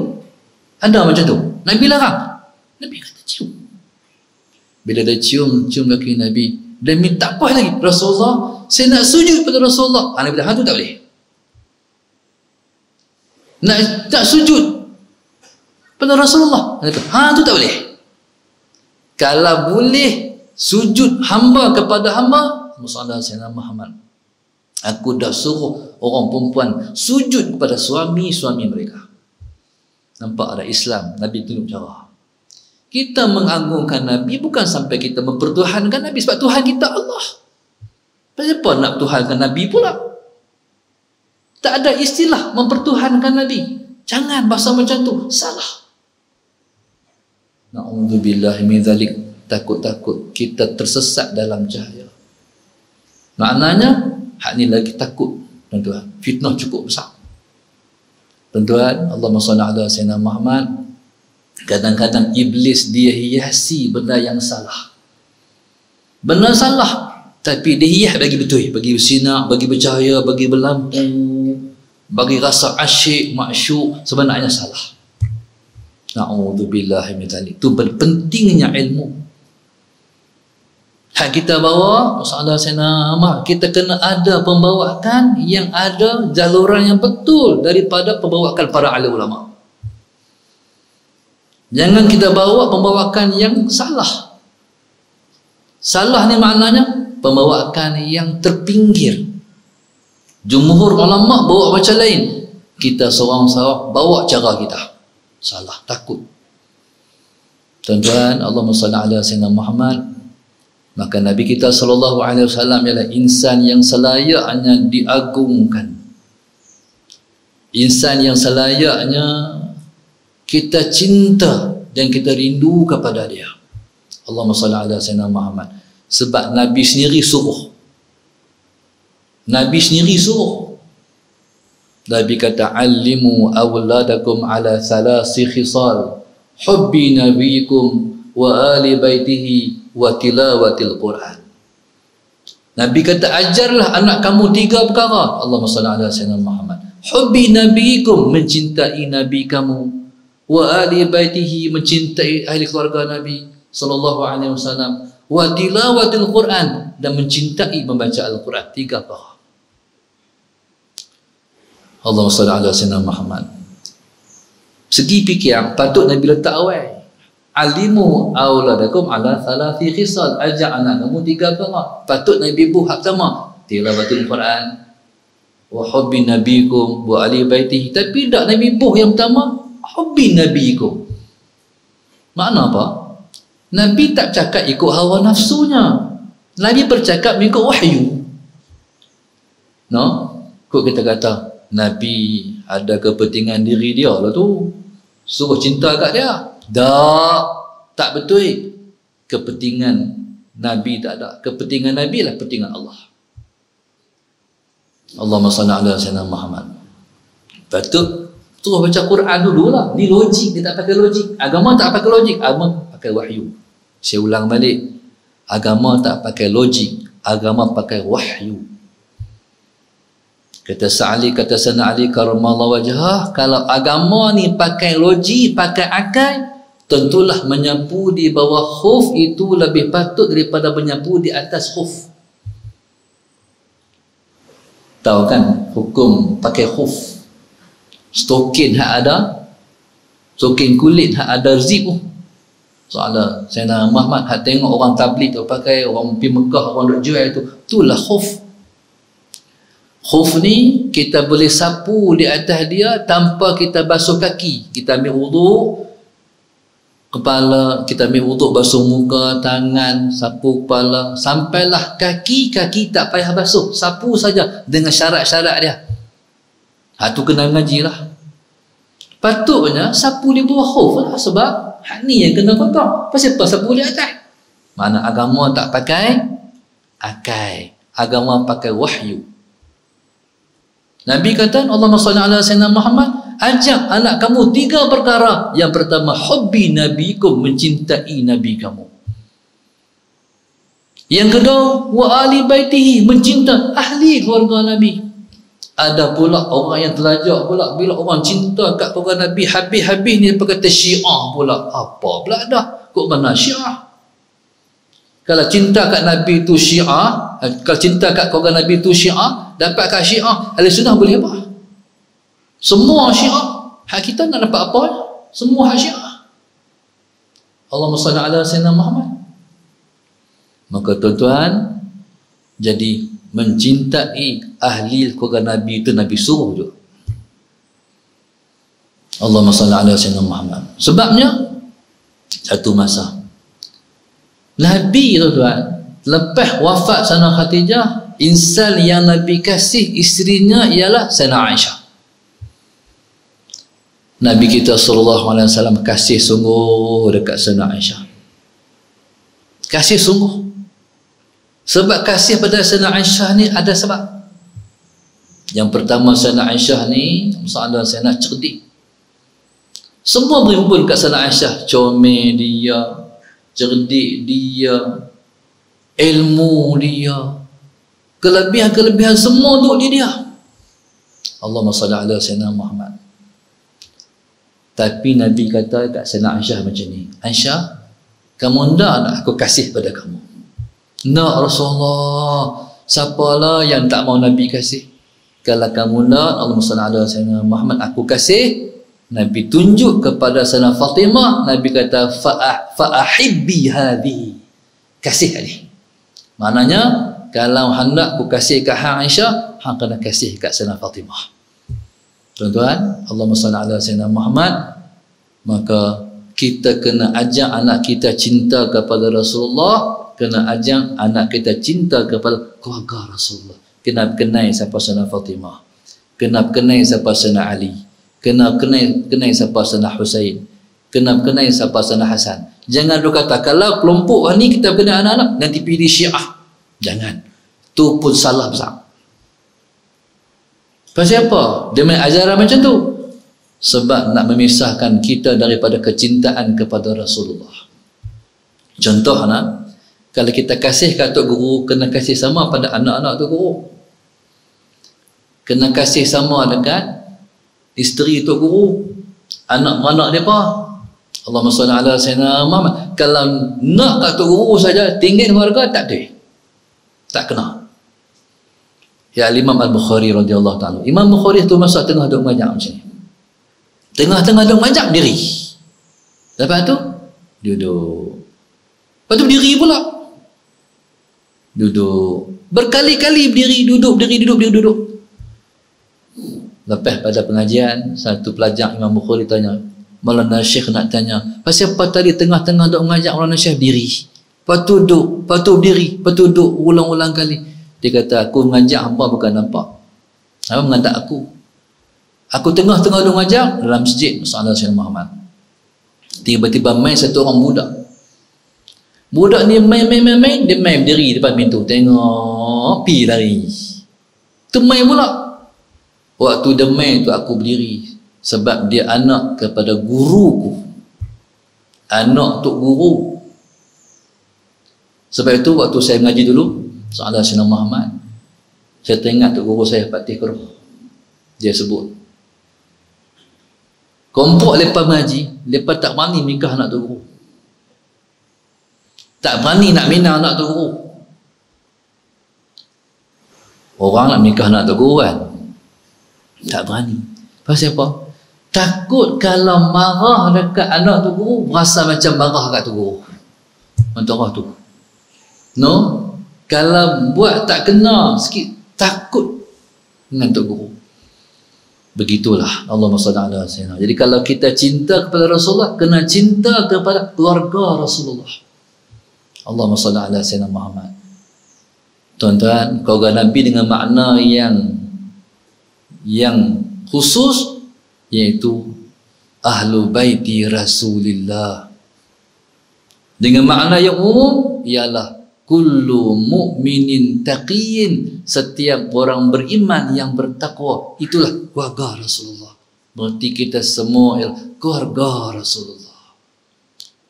Ada macam tu. Nabi larang. Nabi kata cium. Bila dia cium kaki Nabi, dia minta apa lagi? Rasulullah, saya nak sujud pada Rasulullah. Nabi kata, tu tak boleh. Nak sujud pada Rasulullah. Nabi kata, tu tak boleh. Kalau boleh sujud hamba kepada hamba, Musallallahu Sayyidina Muhammad, aku dah suruh orang perempuan sujud kepada suami-suami mereka. Nampak ada Islam, Nabi tunjuk cara. Kita mengagungkan Nabi bukan sampai kita mempertuhankan Nabi, sebab Tuhan kita Allah. Kenapa nak tuhankan Nabi pula? Tak ada istilah mempertuhankan Nabi. Jangan bahasa macam tu, salah. Na'udzubillahi min dzalik. Takut-takut kita tersesat dalam cahaya. Maknanya hak ni lagi takut, tuan-tuan. Fitnah cukup besar. Tuan-tuan, Allahumma salli ala Sayyidina Muhammad. Kadang-kadang iblis dia hiasi benda yang salah. Benda salah, tapi dia hias bagi betul, bagi bersinar, bagi bercahaya, bagi berlampu, bagi rasa asyik, masyuk, sebenarnya salah. Na'udzubillahi min dzalik. Itu pentingnya ilmu. Hak kita bawa, masalah senama, kita kena ada pembawaan yang ada jaluran yang betul daripada pembawaan para alim ulama. Jangan kita bawa pembawaan yang salah. Salah ni maknanya pembawaan yang terpinggir. Jumhur ulama bawa macam lain. Kita seorang-seorang bawa cara kita. Salah, takut. Tuan-tuan, Allahumma salli ala Sayyidina Muhammad. Maka Nabi kita sallallahu alaihi wasallam ialah insan yang selayaknya diagungkan. Insan yang selayaknya kita cinta dan kita rindu kepada dia. Allahumma salli ala Sayyidina Muhammad. Sebab Nabi sendiri suruh. Nabi sendiri suruh. Nabi kata, "Allimu awladakum ala thalasi khisal, hubbi nabiyikum wa ali baitihi wa tilawatil Quran." Nabi kata, ajarlah anak kamu 3 perkara. Allahumma salli ala Sayyidina Muhammad. Hubbi nabiyikum, mencintai Nabi kamu, wa ali baitihi, mencintai ahli keluarga Nabi sallallahu alaihi wasallam, wa tilawatil Quran, dan mencintai membaca Al-Quran. 3 perkara. Allahumma salli ala Sayyidina Muhammad. Segi fikir patut Nabi letak awal. Alimu auladakum ala thalathi khisal, ajak anak kamu 3 perkara. Patut Nabi buat sama, tilawatul Quran, wa hubbi nabiyikum wa ali baitihi. Tapi tak Nabi buh yang pertama, hubbi nabiyikum. Makna apa? Nabi tak cakap ikut hawa nafsunya. Nabi bercakap ikut wahyu. No? Kok kita kata Nabi ada kepentingan diri dia lah tu, suruh cinta kat dia. Tak betul. Kepentingan Nabi tak ada. Kepentingan Nabi lah kepentingan Allah. Allahumma salli ala Sayyidina Muhammad. Patut terus baca Quran dulu lah. Ni logik, dia tak pakai logik. Agama tak pakai logik, agama pakai wahyu. Saya ulang balik, agama tak pakai logik, agama pakai wahyu. Kata Sa'ali, kata Sana Ali karamallahu wajhah, kalau agama ni pakai logik, pakai akal, tentulah menyapu di bawah khuf itu lebih patut daripada menyapu di atas khuf. Tahu kan hukum pakai khuf? Stokin hak ada, stokin kulit hak ada zip. Soalnya Sayyidina Muhammad hak tengok orang tabligh tu pakai, orang pergi Mekah, orang duk jual tu, itulah khuf. Khuf ni kita boleh sapu di atas dia tanpa kita basuh kaki. Kita ambil wuduk kepala, kita ambil wuduk basuh muka, tangan, sapu kepala, sampailah kaki tak payah basuh, sapu saja dengan syarat-syarat dia. Tu kena mengaji lah. Patutnya sapu di bawah khuf lah, sebab hak ni yang kena kotak. Pasal apa sapu di atas? Mana agama tak pakai akai, agama pakai wahyu. Nabi kata, Allahumma salli ala sayyidina Muhammad, ajak anak kamu 3 perkara. Yang pertama, hubbi nabikum, mencintai nabi kamu. Yang kedua, wa ali baitihi, mencinta ahli keluarga nabi. Ada pula orang yang terlajak pula, bila orang cinta kat keluarga nabi habis-habis ni dia kata Syiah pula. Apa pula dah? Kok mana Syiah? Kalau cinta kat nabi tu Syiah, kalau cinta kat keluarga nabi tu Syiah, dapat kat Syiah, ahli sunnah boleh apa? Semua Syiah. Hak kita nak dapat apa? Semua hak Syiah. Allahumma salli ala sayyidina Muhammad. Maka tuan-tuan, jadi mencintai ahli keluarga Nabi itu Nabi suruh juga. Allahumma salli ala sayyidina Muhammad. Sebabnya satu masa Nabi, tuan-tuan, lepas wafat Sayyidina Khadijah, insan yang Nabi kasih isterinya ialah Sayyidina Aisyah. Nabi kita SAW kasih sungguh dekat Sayyidina Aisyah. Kasih sungguh. Sebab kasih pada Sayyidina Aisyah ni ada sebab. Yang pertama, Sayyidina Aisyah ni masalah Sayyidina cerdik. Semua berhimpun kat Sayyidina Aisyah. Comel dia, cerdik dia, ilmu dia, kelebihan-kelebihan semua duduk di dia. Allahumma salli ala sayyidina Muhammad. Tapi Nabi kata kat Sayyidina Aisyah macam ni, Aisyah, kamu nak aku kasih pada kamu? Nak Rasulullah. Siapalah yang tak mau Nabi kasih? Kalau kamu nak, Allahumma salli ala sayyidina Muhammad, aku kasih. Nabi tunjuk kepada Sayyidina Fatimah. Nabi kata fa'ahibbi hadhi, kasih hadhi. Maknanya kalau hendak aku kasih kat hang Aisyah, hang kena kasih kat Sayyidina Fatimah. Tuan-tuan, Allahumma salli ala sayyidina Muhammad. Maka kita kena ajak anak kita cinta kepada Rasulullah, kena ajak anak kita cinta kepada keluarga Rasulullah. Kena kenal siapa Sayyidina Fatimah, kena kenal siapa Sayyidina Ali, kena kenal siapa Sayyidina Husain, kena kenal siapa Sayyidina Hasan. Jangan dia kata kalau kelompok ni kita kenal anak-anak nanti pilih Syiah. Jangan. Tu pun salah besar. Pasal apa? Dia main ajaran macam tu. Sebab nak memisahkan kita daripada kecintaan kepada Rasulullah. Contoh nak, kalau kita kasih kat tok guru, kena kasih sama pada anak-anak tok guru. Kena kasih sama dekat isteri tok guru, anak-anak depa. Allahumma salli ala sayyidina Muhammad. Kalau nak kat tok guru saja, tinggal keluarga tak ada. Tak kena. Ya Imam Al-Bukhari radhiyallahu ta'ala. Imam Bukhari tu masa tengah duk mengajar macam ni. Tengah-tengah duk mengajar diri. Lepas tu duduk. Lepas tu berdiri pula. Duduk. Berkali-kali berdiri, duduk, berdiri, duduk, berdiri, duduk. Lepas pada pengajian, satu pelajar Imam Bukhari tanya, Maulana Syekh nak tanya, pasal apa tadi tengah-tengah duk mengajar Maulana Syekh diri? Lepas tu duduk, lepas tu berdiri, lepas tu duduk, ulang-ulang kali. Dia kata, aku mengajar hamba bukan nampak. Apa mengantak aku? Aku tengah-tengah duk mengajar dalam masjid Sayyidina Sayyidina Muhammad. Tiba-tiba main satu orang budak. Budak ni main, dia main berdiri depan pintu. Tengok, pi lari. Tu main pula. Waktu dia main tu aku berdiri. Sebab dia anak kepada guruku. Anak tok guru. Sebab itu waktu saya mengaji dulu, Sayyidina Muhammad, saya teringat tok guru saya Pak Tikro. Dia sebut, kompok lepas mengaji, lepas tak berani nikah anak tok guru. Tak berani nak minang anak tok guru. Orang nak nikah anak tok guru kan? Tak berani. Pasal apa? Takut kalau marah dekat anak tok guru, rasa macam marah kat tok guru. Mentara tu. No? Kalau buat tak kena sikit, takut dengan tok guru. Begitulah Allahumma salli ala sayyidina. Jadi kalau kita cinta kepada Rasulullah, kena cinta kepada keluarga Rasulullah. Allahumma salli ala sayyidina Muhammad. Tuan-tuan, keluarga Nabi dengan makna yang khusus, iaitu ahlu baiti Rasulillah. Dengan makna yang umum ialah kullu mu'minin taqiyyin, setiap orang beriman yang bertakwa, itulah keluarga Rasulullah. Berarti kita semua ialah keluarga Rasulullah.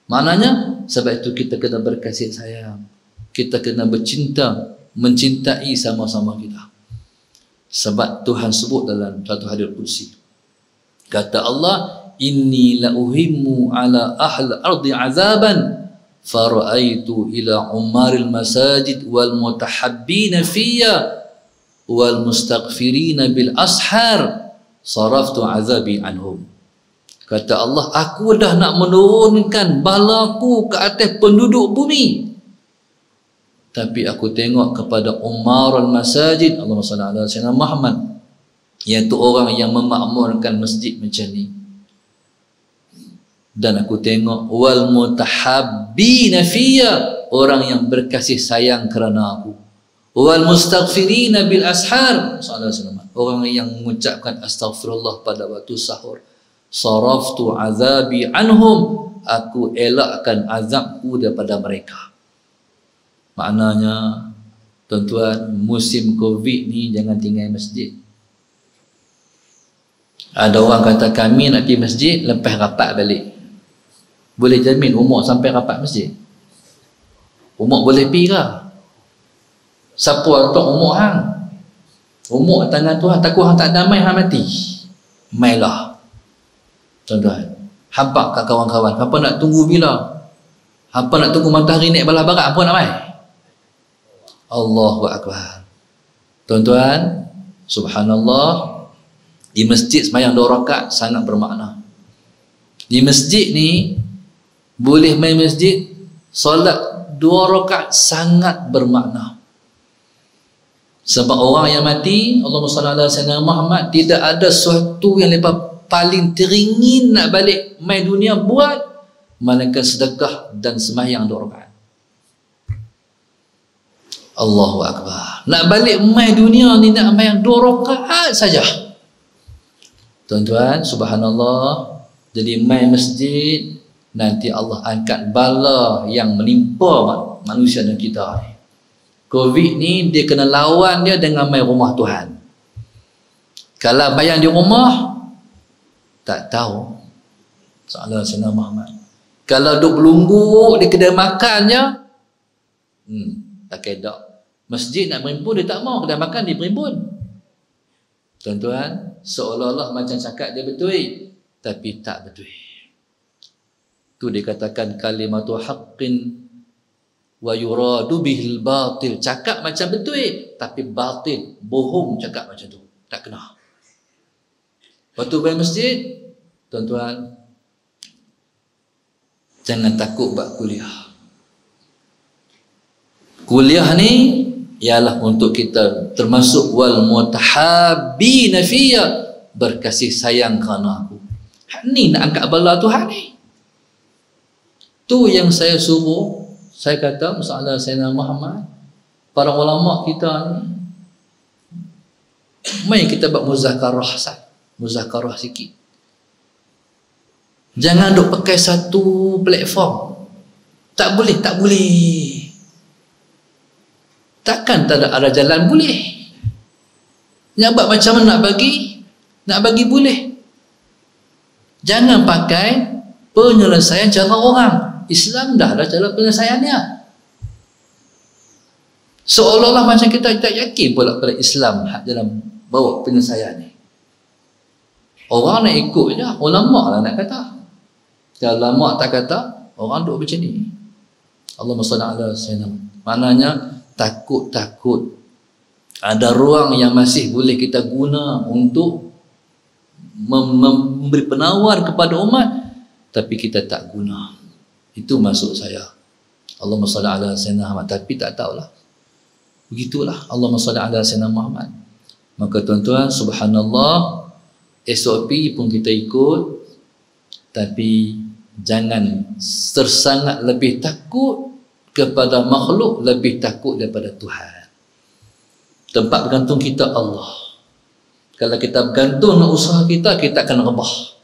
Maknanya, sebab itu kita kena berkasih sayang, kita kena bercinta, mencintai sama-sama kita. Sebab Tuhan sebut dalam satu hadis qudsi, kata Allah, inni la uhimmu ala ahli ardi azaban fara'aitu ila umaril masajid wal mutahabbina fiyya wal mustaghfirina bil ashar saraftu azabi anhum. Kata Allah, aku dah nak menurunkan balaku ke atas penduduk bumi, tapi aku tengok kepada umarul masajid, Allahumma salli ala sayyidina Muhammad, iaitu orang yang memakmurkan masjid macam ni. Dan aku tengok wal mutahabbina fiyya, orang yang berkasih sayang kerana aku. Wal mustaghfirina bil ashar, orang yang mengucapkan astaghfirullah pada waktu sahur. Saraftu azabi anhum, aku elakkan azabku daripada mereka. Maknanya, tuan-tuan, musim Covid ni jangan tinggal masjid. Ada orang kata kami nak pergi masjid lepas rapat balik. Boleh jamin umur sampai rapat masjid? Umur boleh pergi ke? Siapa atuk umur hang? Umur tangan Tuhan, takut hang tak damai, hang mati. Mailah. Tuan-tuan, hampa kat kawan-kawan, hampa nak tunggu bila? Hampa nak tunggu matahari naik belah barat, hampa nak mai? Allahu Akbar. Tuan-tuan, subhanallah, di masjid sembahyang 2 rakaat sangat bermakna. Di masjid ni boleh main masjid, solat 2 rakaat sangat bermakna. Sebab orang yang mati, Allahumma salli ala sayyidina Muhammad, tidak ada sesuatu yang lepas paling teringin nak balik main dunia buat melainkan sedekah dan sembahyang 2 rakaat. Allahu Akbar. Nak balik main dunia ni nak main 2 rakaat saja. Tuan-tuan, subhanallah, jadi main masjid, nanti Allah angkat bala yang menimpa manusia dan kita ni. Covid ni dia kena lawan dia dengan main rumah Tuhan. Kalau bayang di rumah, tak tahu soalan Sayyidina Muhammad. Kalau duk berlunggu di kedai makannya, tak kena. Masjid nak berimpun, dia tak mau. Kedai makan dia berimpun. Tuan-tuan, seolah-olah macam cakap dia betul, tapi tak betul. Tu dikatakan kalimatu haqqin wa yuradu bihil batil. Cakap macam betul, tapi batil, bohong cakap macam tu. Tak kena. Waktu bayar masjid, tuan-tuan, jangan takut buat kuliah. Kuliah ni ialah untuk kita termasuk wal mutahabbina fiyya, berkasih sayang kerana aku. Ni nak angkat bala Tuhan ni. Tu yang saya suruh, saya kata masalah Sayyidina Muhammad, para ulama kita ni, mai kita buat muzakarah sikit. Jangan duk pakai satu platform. Tak boleh. Takkan tak ada jalan boleh. Nak buat macam mana nak bagi boleh. Jangan pakai penyelesaian cara orang. Islam dah ada cara penyelesaiannya. Seolah-olah macam kita tak yakin pula pada Islam dalam bawa penyelesaian ni. Orang nak ikut je, ulama lah nak kata. Kalau ulama tak kata, orang duk macam ni. Allahumma salli ala sayyidina. Maknanya takut ada ruang yang masih boleh kita guna untuk memberi penawar kepada umat, tapi kita tak guna. Itu maksud saya. Allahumma salli ala sayyidina Muhammad. Tapi tak tahulah. Begitulah. Allahumma salli ala sayyidina Muhammad. Maka tuan-tuan, subhanallah, SOP pun kita ikut, tapi jangan tersangat lebih takut kepada makhluk, lebih takut daripada Tuhan. Tempat bergantung kita Allah. Kalau kita bergantung dengan usaha kita, kita akan rebah.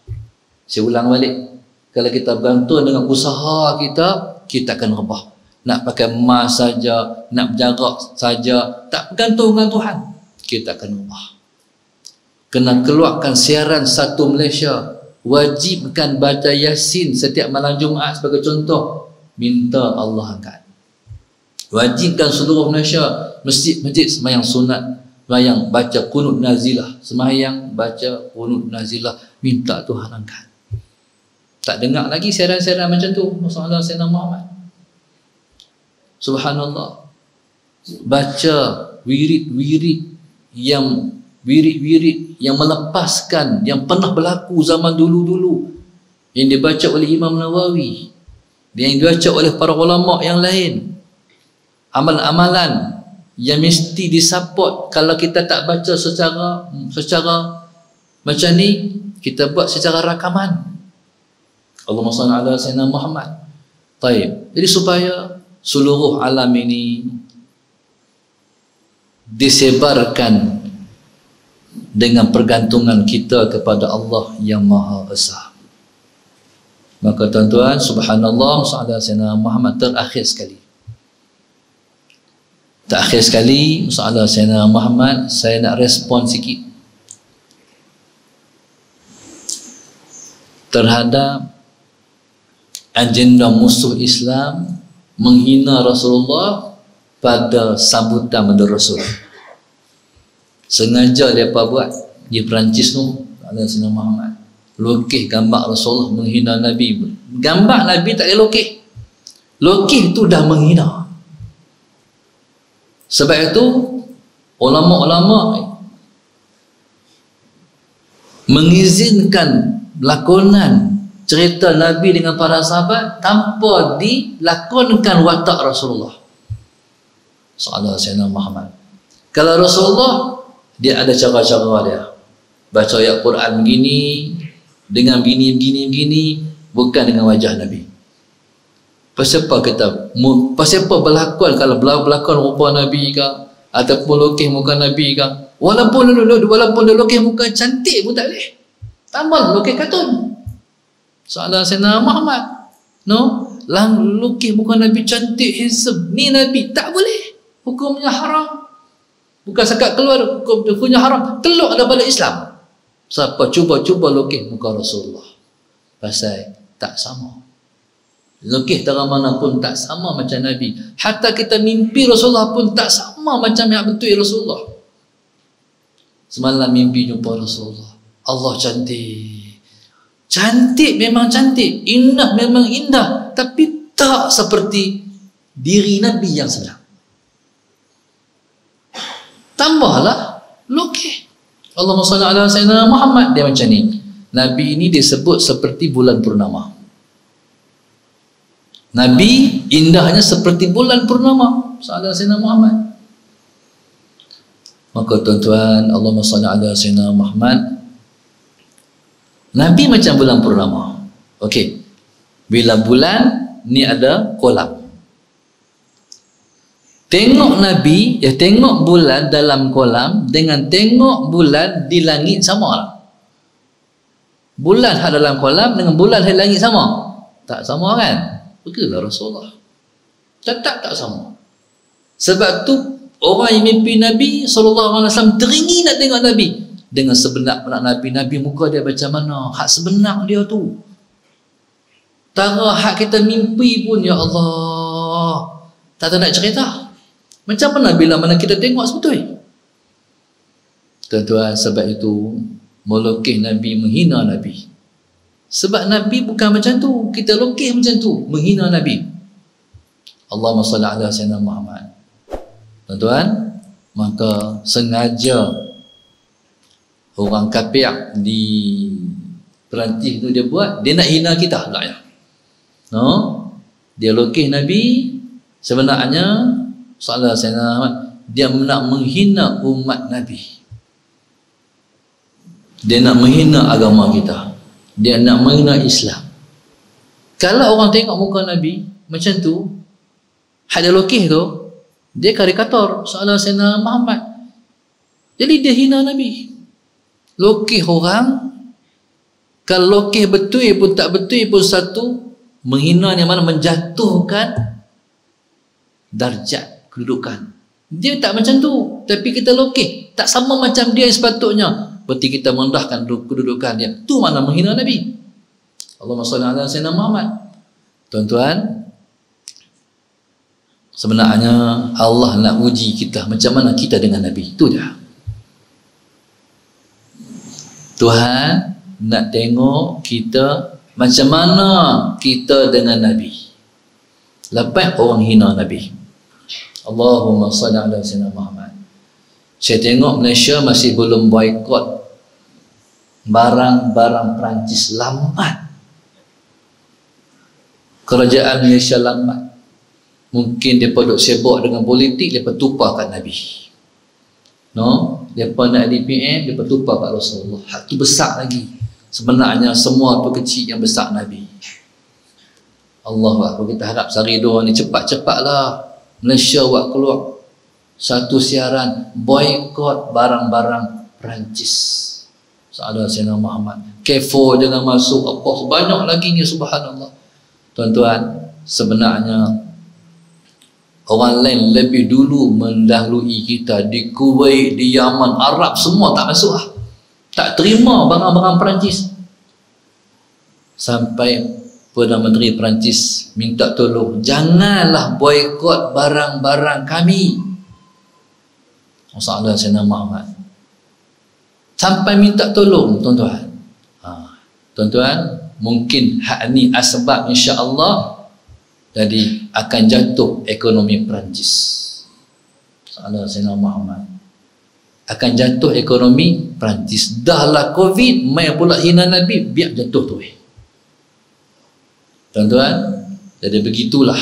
Saya ulang balik. Kalau kita bergantung dengan usaha kita, kita akan rebah. Nak pakai emas saja, nak berjarak saja, tak bergantung dengan Tuhan, kita akan rebah. Kena keluarkan siaran Satu Malaysia, wajibkan baca Yasin setiap malam Jumaat sebagai contoh, minta Allah angkat. Wajibkan seluruh Malaysia masjid-masjid sembahyang sunat, sembahyang baca qunut nazilah, sembahyang baca qunut nazilah, minta Tuhan angkat. Tak dengar lagi siaran-siaran macam tu. Masalah Sayyidina Muhammad. Subhanallah. Baca wirid-wirid yang melepaskan, yang pernah berlaku zaman dulu-dulu, yang dibaca oleh Imam Nawawi, yang dibaca oleh para ulama yang lain. Amalan-amalan yang mesti disupport. Kalau kita tak baca secara macam ni, kita buat secara rakaman. Allahumma salli ala Sayyidina Muhammad. Taib. Jadi supaya seluruh alam ini disebarkan dengan pergantungan kita kepada Allah yang Maha Esa. Maka tuan-tuan, subhanallah, salli ala Sayyidina Muhammad. Terakhir sekali, salli ala Sayyidina Muhammad, saya nak respon sikit terhadap agenda musuh Islam menghina Rasulullah pada sambutan Madura Rasul. Sengaja mereka buat di Perancis tu, ada Sayyidina Muhammad lukis gambar Rasulullah menghina Nabi. Gambar Nabi tak boleh lukis. Lukis tu dah menghina. Sebab itu ulama-ulama mengizinkan lakonan cerita Nabi dengan para sahabat tanpa dilakonkan watak Rasulullah sallallahu alaihi wasallam Muhammad. Kalau Rasulullah, dia ada cara-cara dia. Baca ayat Quran begini, dengan begini, bukan dengan wajah Nabi. Pasal apa berlakon, kalau berlakon rupa Nabi ke, ataupun lukis muka Nabi ke, walaupun dia lukis muka cantik pun tak boleh. Tambah lukis kartun. Soalan Sayyidina Muhammad, lukis muka Nabi cantik, handsome, ni Nabi, tak boleh. Hukumnya haram. Bukan sekat keluar hukumnya haram, keluar daripada Islam. Siapa cuba lukis muka Rasulullah, pasal tak sama. Lukis dari mana pun tak sama macam Nabi. Hatta kita mimpi Rasulullah pun tak sama macam yang betul Rasulullah. Semalam mimpi jumpa Rasulullah, Allah cantik. Cantik memang cantik, indah memang indah, tapi tak seperti diri Nabi yang sebenar. Tambahlah lukis. Allahumma salli ala Sayyidina Muhammad, dia macam ni. Nabi ini disebut seperti bulan purnama. Nabi indahnya seperti bulan purnama. Sallallahu alaihi Sayyidina Muhammad. Maka tuan-tuan, Allahumma salli ala Sayyidina Muhammad. Nabi macam bulan purnama. Okey. Bila bulan ni ada kolam. Tengok Nabi, tengok bulan dalam kolam dengan tengok bulan di langit sama lah. Bulan hak dalam kolam dengan bulan hak langit sama? Tak sama kan? Begitulah Rasulullah. Tetap tak sama. Sebab tu orang yang mimpi Nabi SAW teringin nak tengok Nabi. Dengan sebenar Nabi muka dia macam mana? Hak sebenar dia tu. Tara hak kita mimpi pun, ya Allah, tak nak cerita. Macam mana bila mana kita tengok sebetul? Tuan-tuan, sebab itu melukis Nabi, menghina Nabi. Sebab Nabi bukan macam tu. Kita lukis macam tu, menghina Nabi. Allahumma salli ala Sayyidina Muhammad. Tuan-tuan, maka sengaja orang kafir di Perancis tu dia buat, dia nak hina kita tak ya? Dia lukis Nabi, sebenarnya sallallahu alaihi wasallam, dia nak menghina umat Nabi. Dia nak menghina agama kita. Dia nak menghina Islam. Kalau orang tengok muka Nabi macam tu, hak dia lukis tu, dia karikatur sallallahu alaihi wasallam Muhammad. Jadi dia hina Nabi. Lokeh orang, kalau lokeh betul pun tak betul pun satu, menghina yang mana menjatuhkan darjat kedudukan. Dia tak macam tu, tapi kita lokeh, tak sama macam dia sepatutnya. Berarti kita merendahkan kedudukan dia. Tu mana menghina Nabi. Allahumma salli ala sayyidina Muhammad. Tuan-tuan, sebenarnya Allah nak uji kita macam mana kita dengan Nabi. Itu dia. Tuhan nak tengok kita macam mana kita dengan Nabi. Lepas orang hina Nabi. Allahumma salli ala sayyidina Muhammad. Saya tengok Malaysia masih belum boikot barang-barang Perancis, lambat. Kerajaan Malaysia lambat. Mungkin mereka duk sibuk dengan politik, mereka tumpahkan Nabi. No, mereka nak DPM, mereka tumpah kat Rasulullah. Hak tu besar lagi. Sebenarnya semua tu kecil, yang besar Nabi. Allah, kita harap sehari dua ni cepat-cepatlah Malaysia buat keluar satu siaran boikot barang-barang Perancis. Sahabat Sayyidina Muhammad. Kefo jangan masuk, apa banyak lagi ni, subhanallah. Tuan-tuan, sebenarnya orang lain lebih dulu mendahului kita di Kuwait, di Yaman, Arab semua tak masuk lah. Tak terima barang-barang Perancis. Sampai Perdana Menteri Perancis minta tolong, janganlah boikot barang-barang kami. Masalah Sayyidina Muhammad sampai minta tolong, tuan-tuan. Tuan-tuan, mungkin hak ni asbab insya-Allah jadi akan jatuh ekonomi Perancis. Masalah Sayyidina Muhammad akan jatuh ekonomi Perancis. Dahlah Covid, mai pula hina Nabi, biar jatuh tu. Tuan-tuan, jadi begitulah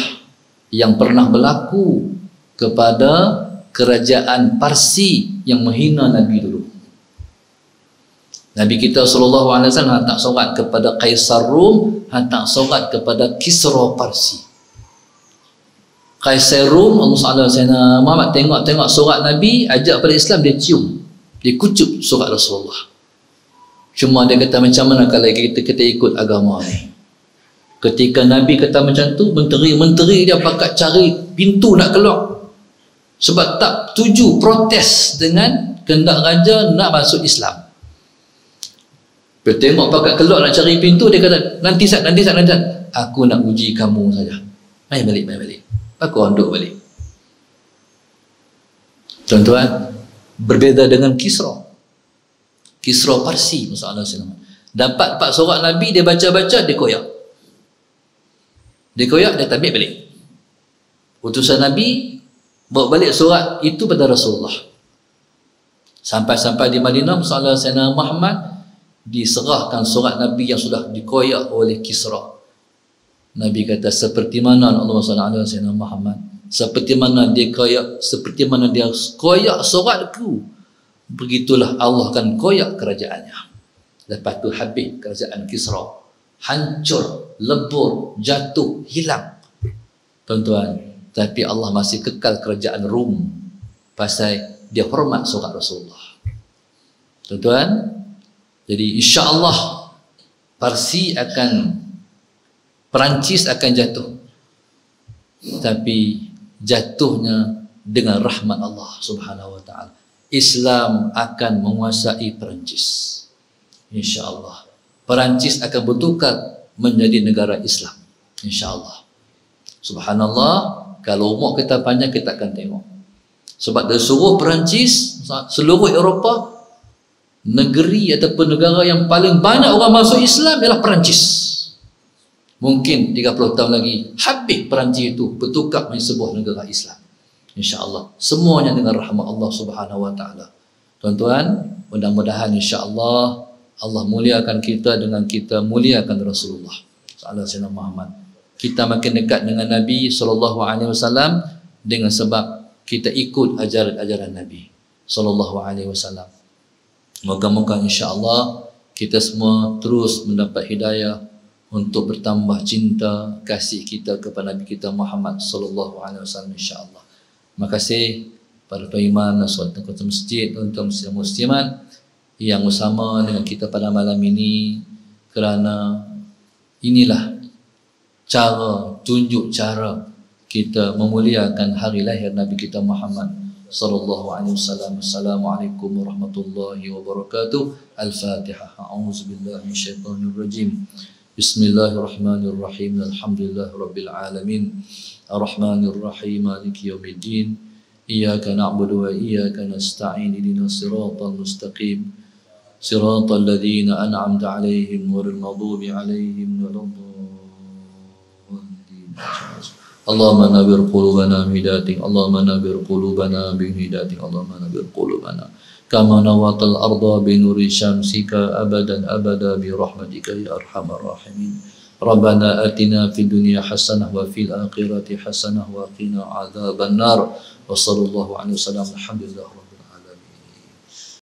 yang pernah berlaku kepada kerajaan Parsi yang menghina Nabi dulu. Nabi kita SAW hantar surat kepada Kaisar Rom, hantar surat kepada Kisra Parsi. Kaisar Rom, Allah SWT Muhammad tengok surat Nabi, ajak pada Islam, dia cium, dia kucup surat Rasulullah. Cuma dia kata, macam mana kalau kita ikut agama ni? Ketika Nabi kata macam tu, menteri dia pakat cari pintu nak keluar. Sebab tak tuju, protes dengan kehendak raja nak masuk Islam. Dia tengok pakat keluar nak cari pintu, dia kata, nanti sat, aku nak uji kamu saja. Mai balik. Aku ondok balik. Tuan-tuan, berbeza dengan Kisra Parsi, masalah Islam. Dapat surat Nabi, dia baca-baca, dia koyak, dia tabiat balik. Utusan Nabi bawa balik surat itu pada Rasulullah. Sampai di Madinah, masalah Sayyidina Muhammad diserahkan surat Nabi yang sudah dikoyak oleh Kisra. Nabi kata, seperti mana Allah SWT Muhammad, seperti mana dia koyak suratku, begitulah Allah akan koyak kerajaannya. Lepas tu habis kerajaan Kisra, hancur, lebur, jatuh, hilang. Tuan-tuan, tapi Allah masih kekal kerajaan Rom pasal dia hormat surat Rasulullah. Tuan-tuan, jadi insya-Allah Perancis akan jatuh, tapi jatuhnya dengan rahmat Allah Subhanahu wa taala. Islam akan menguasai Perancis. Insya-Allah Perancis akan bertukar menjadi negara Islam, insya-Allah. Subhanallah, kalau umur kita panjang kita akan tengok. Sebab dari seluruh Perancis, seluruh Eropah, negeri ataupun negara yang paling banyak orang masuk Islam ialah Perancis. Mungkin 30 tahun lagi habis Perancis itu bertukar menjadi sebuah negara Islam, insya-Allah. Semuanya dengan rahmat Allah Subhanahu wa taala. Tuan-tuan, mudah-mudahan insya-Allah Allah muliakan kita dengan kita muliakan Rasulullah sallallahu alaihi Muhammad. Kita makin dekat dengan Nabi sallallahu alaihi wasallam dengan sebab kita ikut ajaran Nabi sallallahu alaihi wasallam. Moga-moga insya-Allah kita semua terus mendapat hidayah untuk bertambah cinta kasih kita kepada Nabi kita Muhammad sallallahu alaihi wasallam, insya-Allah. Terima kasih para imam dan solat kota masjid untuk musliman yang bersama dengan kita pada malam ini, kerana inilah tunjuk cara kita memuliakan hari lahir Nabi kita Muhammad sallallahu alaihi wasallam. Assalamualaikum warahmatullahi wabarakatuh. Al-Fatihah. A'udzubillahi minasyaitonir rajim. Bismillahirrahmanirrahim. Alhamdulillahirabbil alamin. Arrahmanir rahim. Maliki yaumiddin. Iyyaka na'budu wa iyyaka nasta'in. Ihdinas siratal mustaqim. Siratal ladzina an'amta 'alaihim ghairil maghdubi 'alaihim waladdallin. Allahumma nawwir qulubana bihidayatik. Allahumma nawwir qulubana bihidayatik. Allahumma nawwir qulubana kama nawatal arda bi nuri syamsika abadan abada bi rahmatika ya arhamar rahimin. Rabbana atina fid dunya hasanah wa fil akhirati hasanah wa qina adzabannar. Wa sallallahu alaihi wasallam. Alhamdulillah.